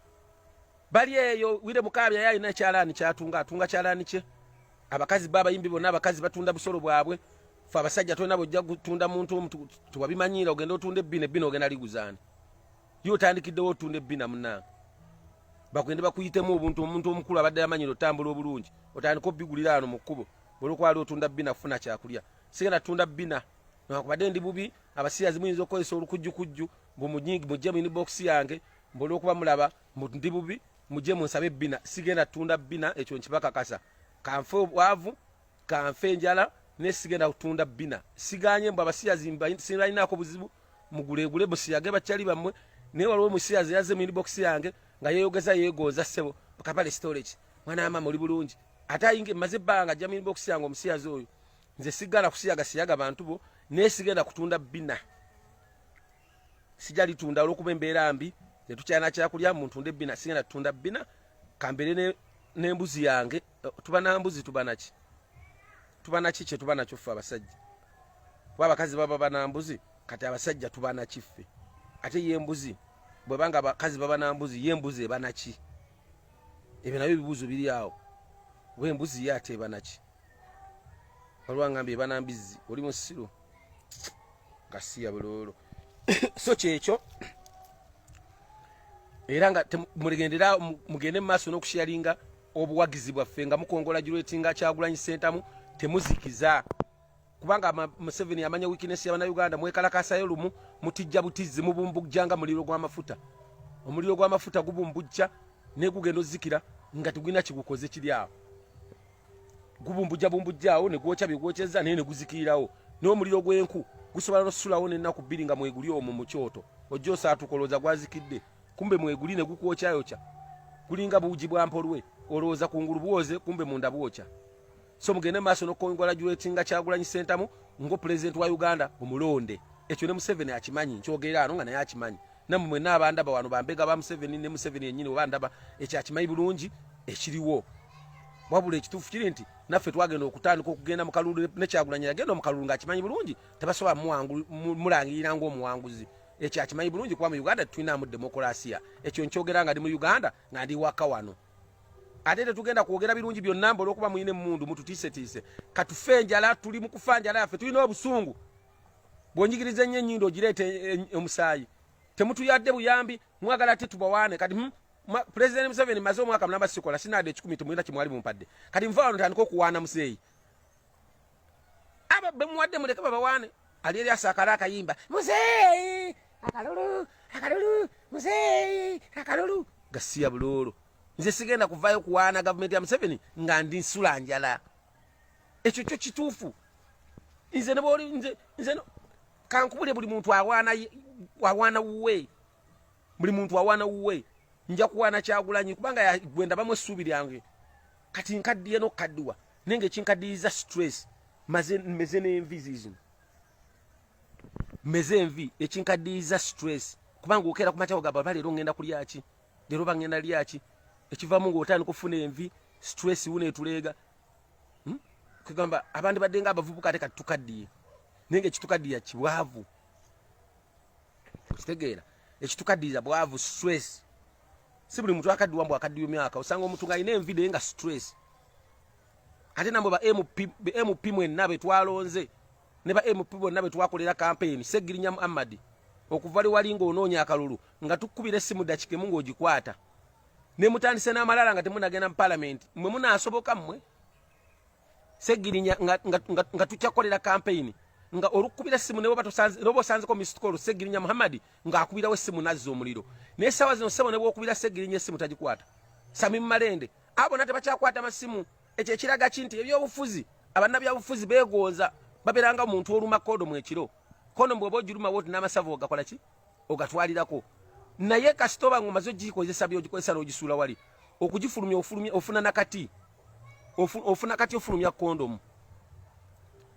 bali eyo wire mukabya yalina ekyalaani atunga kyalaani kye abakazi b'abayimbi bonna abakazi batunda busolo bwabwe fe abasajja tolina bwojja kutunda muntu tewabimanyira ogenda otunda ebbina ogenda liguzaani ye otandikiddewo otunda ebbina munnange bagende bakuyitemu omuntu omukulu abadde yamanyira otambula obulungi otandika obbigulira ano mu kkubo olwokwali otunda bbina kufuna kyakulya sigenda tunda bbina nakubadde ndi bubi abasiyazi muyinza okukozesa olukujjukujju mujje mu inbox yange olwokuba mulaba ndi bubi mujje munsabe ebbina sigenda tunda bbina ekyo nkibakakasa kanfe obwavu kanfe enjala ne sigenda kutunda bbina siganye mbu abasiyazi sinalinako buzibu mugulegule busiyage bakyali bammwe naye waliwo omusiyazi yazze mu inbox yange nga yeeyogeza yeegooza ssebo Kapale storage mwana mama oli bulungi ate ayinge maze ebbanga ajja mu inbox yange omusiyazi oyo nze sigala kusiyaga bantu bo naye sigenda kutunda bbina sijali tunda olwokuba embeera mbi tetukyalina kyakulya muntu ebbina sigenda tutunda bbina kambere n'embuzi yange tuba na mbuzi tuba naki kye tuba nakyo ffe abasajja kuba abakazi baba bana mbuzi kati abasajja tuba nakiffe ate ye mbuzi bwe banga abakazi baba na mbuzi ye mbuzi eba naki ebyo nabyo ebibuuzo biri awo we mbuzi ye ate eba naki waliwo ngambye eba na mbizi oli musiru ngasiya buloolo so kyekyo era nga mulegendera mugende mu maaso n'okusharinga obuwagizi bwaffe nga mukongola giretinga Kyagulanyi Ssentamu temuzikiza kubanga Museveni yamanya weakness y'abana Uganda mwekalakasayo lumu mutijja butizzi mubumbujjanga muliro gw'amafuta omuliro gw'amafuta gubumbujja ne gugenda ozikira nga tugina kigukoze kiri awo gubumbujjaawo ne gwokya bigwokyeza naye ne guzikirirawo n'omuliro gw'enku gusobola nosulawo n'ennaku bbiri nga mweguli omwo mu kyoto ojja osaatukoloza gwazikidde kumbe mweguli ne gukwokyayocha kulinga buugi bwa mpolwe olowooza kungulu bwoze kumbe munda bwokya so mugende maaso n'okkongola gy'ekinga Kyagulanyi Ssentamu ngo president wa Uganda omulonde ekyo ne Museveni akimanyi nkyogera ano nga naye akimanyi nammwe mwenna abandaba wano bambega ba Museveni ne Museveni yennyini obandaba ekyo akimanyi bulungi ekiriwo wabula ekituufu kiri nti naffe twagenda okutandika okugenda mu kalulu ne Kyagulanyi yagenda mu kalulu ng'akimanyi bulungi tebasobola mulangirira ng'omuwanguzi ekyo akimanyi bulungi kuba mu Uganda tulinamu demokolasiya ekyo nkyogera nga ndi mu Uganda nga ndi waka wano ate tetugenda kwogera birungi byonna mba olw'okuba muyina emmundu mututiisetiise katufe enjala tuli mu kufa njala yaffe tulina obusungu bw'onyigiriza ennyo ennyindo ogireete omusaayi temutuyadde buyambi mwagala ate tubawaane kati President Museveni maze omwaka mulamba sikola sinadde 10 tumwina kimwali mumpadde kati nva wano tandika okuwaana museeyi aba bemuwadde muleke babawaane ali eri asakala akayimba museeyi akalulu museeyi akalulu gasiya buloolo nze sigenda kuvaayo kuwaana gavumenti ya Museveni nga ndi nsula njala ekyo kyo kituufu nze neboli nze kankubule buli muntu awaana wuwe buli muntu awaana wuwe nja kuwaana Kyagulanyi kubanga gwenda bamwe essuubi lyange kati nkaddiye n'okaddiwa nenge kinkaddiyiza stress meze n'envi zizino meze envi ekinkaddiyiza stress kubanga okeera ku makya ogamba leero ngenda kulyaki leero bangenda lyaki ekivamu ng'otandika okufuna envi stress wuna etuleega kugamba abandi badde nga abavubuka ate kati tukaddiye nenge ekitukaddiya kibwavu kitegeera ekitukaddiyiza bwavu stress si buli muntu akaddiwa mbu akaddiyo myaka osanga omuntu ng'alina envi naye nga stress ate namwe ba MP mwenna be twalonze ne ba MP bonna be twakolera campaign Segirinya Muhammad okuva li wali ng'onoonya akalulu nga tukubira essimu dakika emu ng'ogikwata ne mutandise n'amalala nga temunagenda mu parliament mwe munaasoboka mmwe Segirinya nga tukyakolera campaign nga olukubira essimu ne bwo osanzeko missed call Segirinya Muhammad ng'akubirawo essimu nazza omuliro naye essaawa zino ssebo ne bw'okubira Segirinya essimu tagikwata Sami Malende abo nate bakyakwata masimu ekyo ekiraga kinti ebyobufuzi abannabyabufuzi beegooza baberanga omuntu oluma kodo mu ekiro kono bw'oba ogiruma woti n'amasavu ogakola ki ogatwalirako naye kasitoba ng'omaze ogikozesa by'ogikozesa n'ogisuula wali okugifulumya ofuna nakati ofuna kati ofulumya kondomu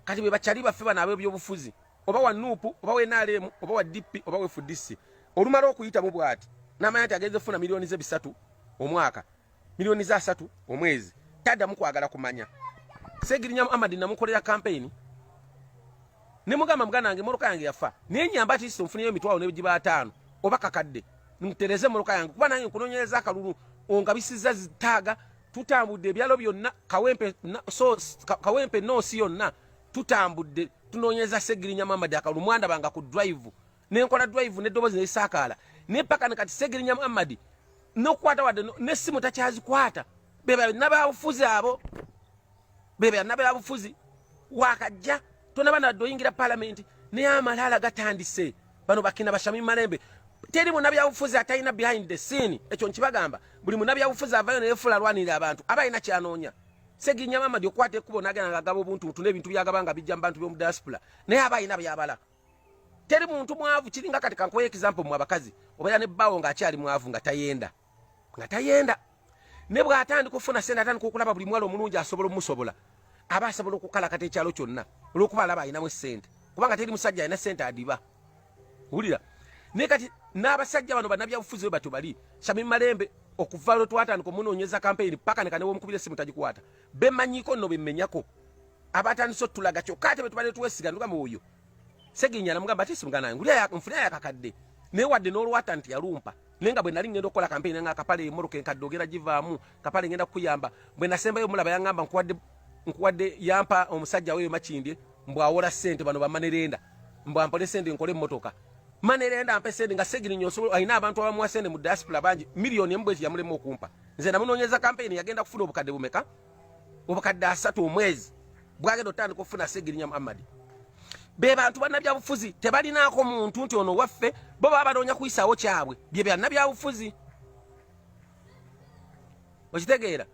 kati bwe bakyali baffe bano ab'ebyobufuzi oba wa nuupu oba we NRM oba wa DP oba we FDC olumala okuyitamu bw'ati n'amanya nti agenze ofuna miliyoni ze 3 omwaka miliyoni za 3 omwezi taddamu kwagala kumanya Segirinya Muhammad namukolera campaign ne mugamba muganange moroka yange yafa naye nyamba ati nfuniyo emitwalo n'ebijiba 5 oba kakadde ntereze moroka yange kuba nange nkunoonyereza akalulu ongabisizza zitaaga tutambudde ebyalo byonna kawempe noosi yonna tutambudde tunoonyeza Segirinya Muhammad akalulu mwanda banga ku drive nenkola drive n'eddoboozi n'esaakaala ne paka kati Segirinya Muhammad n'okukwata wadde n'essimu takyazikwata bebe n'ababufuzi abo bebe n'ababufuzi wakajja tonabana doyingira parliament naye amalala gatandise bano bakina bashami malembe teri munabyabufuzi atayina behind the scene ekyo nkibagamba buli munabyabufuzi avayo n'efula lwanira abantu abayina kyanoonya Segirinya Muhammad okwate kubo nagenda ngagabo buntu tune ebintu byagabanga bijja mu bantu b'omu diaspora naye abayina byabala teri muntu mwavu kiringa kati kankoye example mu abakazi obaira ne bawo ng'akyali mwavu nga tayenda ne bw'atandika okufuna sente atandika okulaba buli mwalo omulungi asobola omusobola aba asobola okukalakata ekyalo kyonna olw'okuba alaba ayinamu sente kubanga teri musajja alina sente adiba wulira naye kati n'abasajja bano bannabyabufuzi we batyo bali Sami Malembe okuva lwe twatandika omunoonyeza campaign paka ne kanewo omukubira essimu tagikwata bemmanyiko nno bemmenyako abatandise otulaga kyokka ate bwe tubadde tuwesiga ndugamba oyo Segirinya namugamba ati simugana ngulya nfunira yakakadde naye wadde n'olwata nti yalumpa naye nga bwe nali ngenda okukola campaign nga Kapale emmotoka enkadde ogera givaamu Kapale ngenda kukuyamba bwe nasembayo mulaba yangamba nkuwadde yampa omusajja weyo Makindye mbw awola ssente bano bamanerenda mbw ampole ssente nkole emmotoka manerenda ampe ssente nga Segirinya osobola alina abantu abamuwa ssente mu diaspora bangi miliyoni emu bwezi yamulema okumpa nze namunoonyeza campaign yagenda kufuna obukadde bumeka obukadde 3 omwezi bwagenda otandika okufuna Segirinya Muhammad be bantu bannabyabufuzi tebalinaako muntu nti ono waffe bo baba banoonya kuyisaawo kyabwe bye bannabyabufuzi okitegeera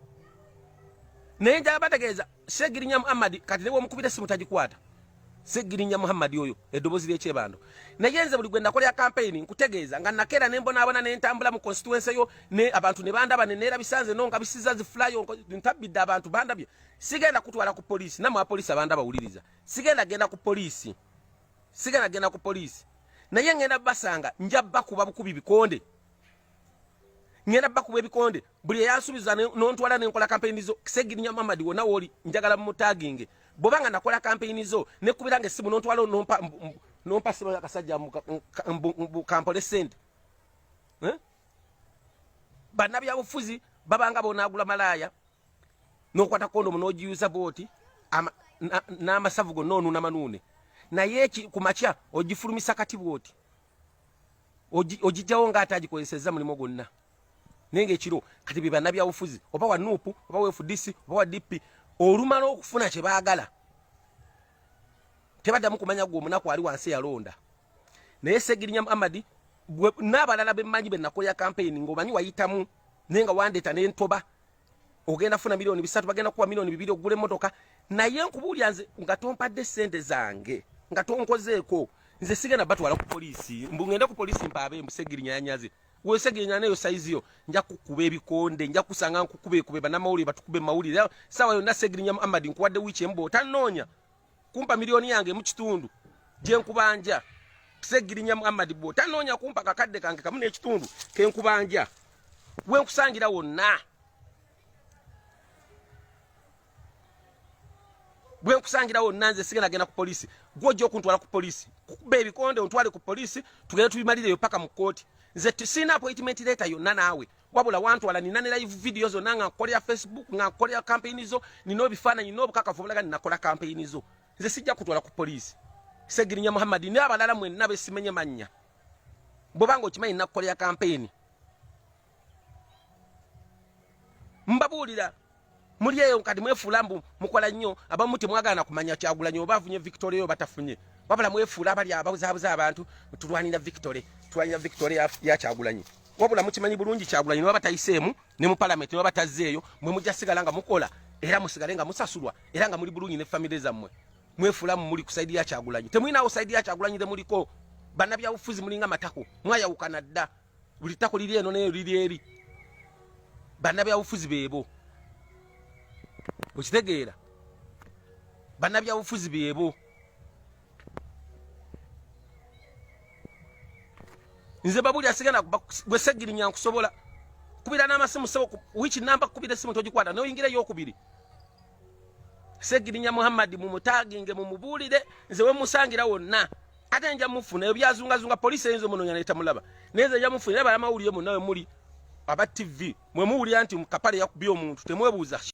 naye njagala bategeeza Segirinya Muhammad kati ne bw'omukubira essimu tagikwata Segirinya Muhammad oyo eddoboozi ly'ekyebando naye nze buli gwe nakolera campaign nkutegeeza nga nakeera ne mbonaabona ne ntambula mu constituency yo ne abantu ne bandaba ne neerabisanze no nga bisiza zifulayo ntabbidde abantu bandabye sigenda kutwala ku poliisi namwe apoliisi abanda bawuliriza sigenda genda ku poliisi naye ngenda basanga njabba kuba bukubi bikonde ngenda bakuba ebikonde buli eyansubiza nontwala nenkola campaign zo Segirinya Muhammad wona woli njagala mutaginge bobanga nakola campaign zo nekubiranga essimu nontwala nompa simu yakasajja mu Kampala sente bannabyabufuzi babanga bonaagula malaya nokwata kondomu n'ogiyuza booti n'amasavu gonna onuuna manuune naye kumakya ogifulumisa kati bwoti ogijjawo ng'ate agikozesezza mulimu gwonna naye ng'ekiro kati be bannabyabufuzi oba wa nuupu oba wa FDC oba wa DP olumala okufuna kye baagala tebaddamu kumanya gwe omunaku ali wansi yalonda naye Segirinya Muhammad n'abalala bemmanyi be nakolera campaign ng'omanyi wayitamu naye nga wandeeta n'entoba ogenda funa milioni 3 bagenda kuwa milioni 2 ogule emmotoka naye nkubuulya nze nga tompadde ssente zange nga tonkozeeko nze sigenda batwala ku poliisi mbungende ku poliisi mpaabe Segirinya yanyaze we Segirinya neyo saiziyo nja kukuba ebikonde nja kusanga nkukube bannamawulire batukube mawulire sawa yonna Segirinya Muhammad nkuwadde wiiki embo tanoonya kumpa milioni yange mu kitundu gye nkubanja Segirinya Muhammad bo tanoonya kumpa kakadde kange kamu n'ekitundu ke nkubanja we nkusangira wonna bwe nkusangira wonna nze sigenda genda ku poliisi gw'ojja okuntwala ku poliisi kukuba ebikonde ontwale ku poliisi tugende tubimalireyo paka mu kooti nze tisina appointment letter yonna naawe wabula wantwala nina ne live video zonna nga nkolera Facebook nga nkolera campaign zo nina obifaananyi n'obukakafu obulaga ninakola campaign zo nze sijja kutwala ku poliisi Segirinya Muhammad n'abalala mwenna besimenye mannya bw'obanga okimanyi nakukolera campaign mbabuulira muli eyo kati mwefuula mbu mukola nnyo abamu temwagala kumanya Kyagulanyi oba afunye Victoria oba tafunye wabula mwefuula abali ababuzaabuza abantu tulwanira Victoria ya Kyagulanyi wabula mukimanyi bulungi Kyagulanyi ne baba tayiseemu ne mu parliament ne baba tazzeeyo mwe mujja sigala nga mukola era musigale nga musasulwa era nga muli bulungi ne family zammwe mwefuula muli ku saidi ya Kyagulanyi temulinawo saidi ya Kyagulanyi de muliko bannabyabufuzi mulinga matako mwayawukana dda buli ttako liri eno neyo liri eri bannabyabufuzi beebo okitegeera bannabyabufuzi beebo nze babuli asigana gwe Segirinya nkusobola kubira n'amasimu sebo wiiki namba kubira essimu togikwata noyingira ey'okubiri Segirinya Muhammad mumutaginge mumubuulire nze we musangira wonna ate nja mufuna ebyazungazunga poliisi eyinza omunonya netamulaba naye nze nja mufuna era balamawulire munnawe muli aba TV mwe muwulira nti Kapale yakubye omuntu temwebuuza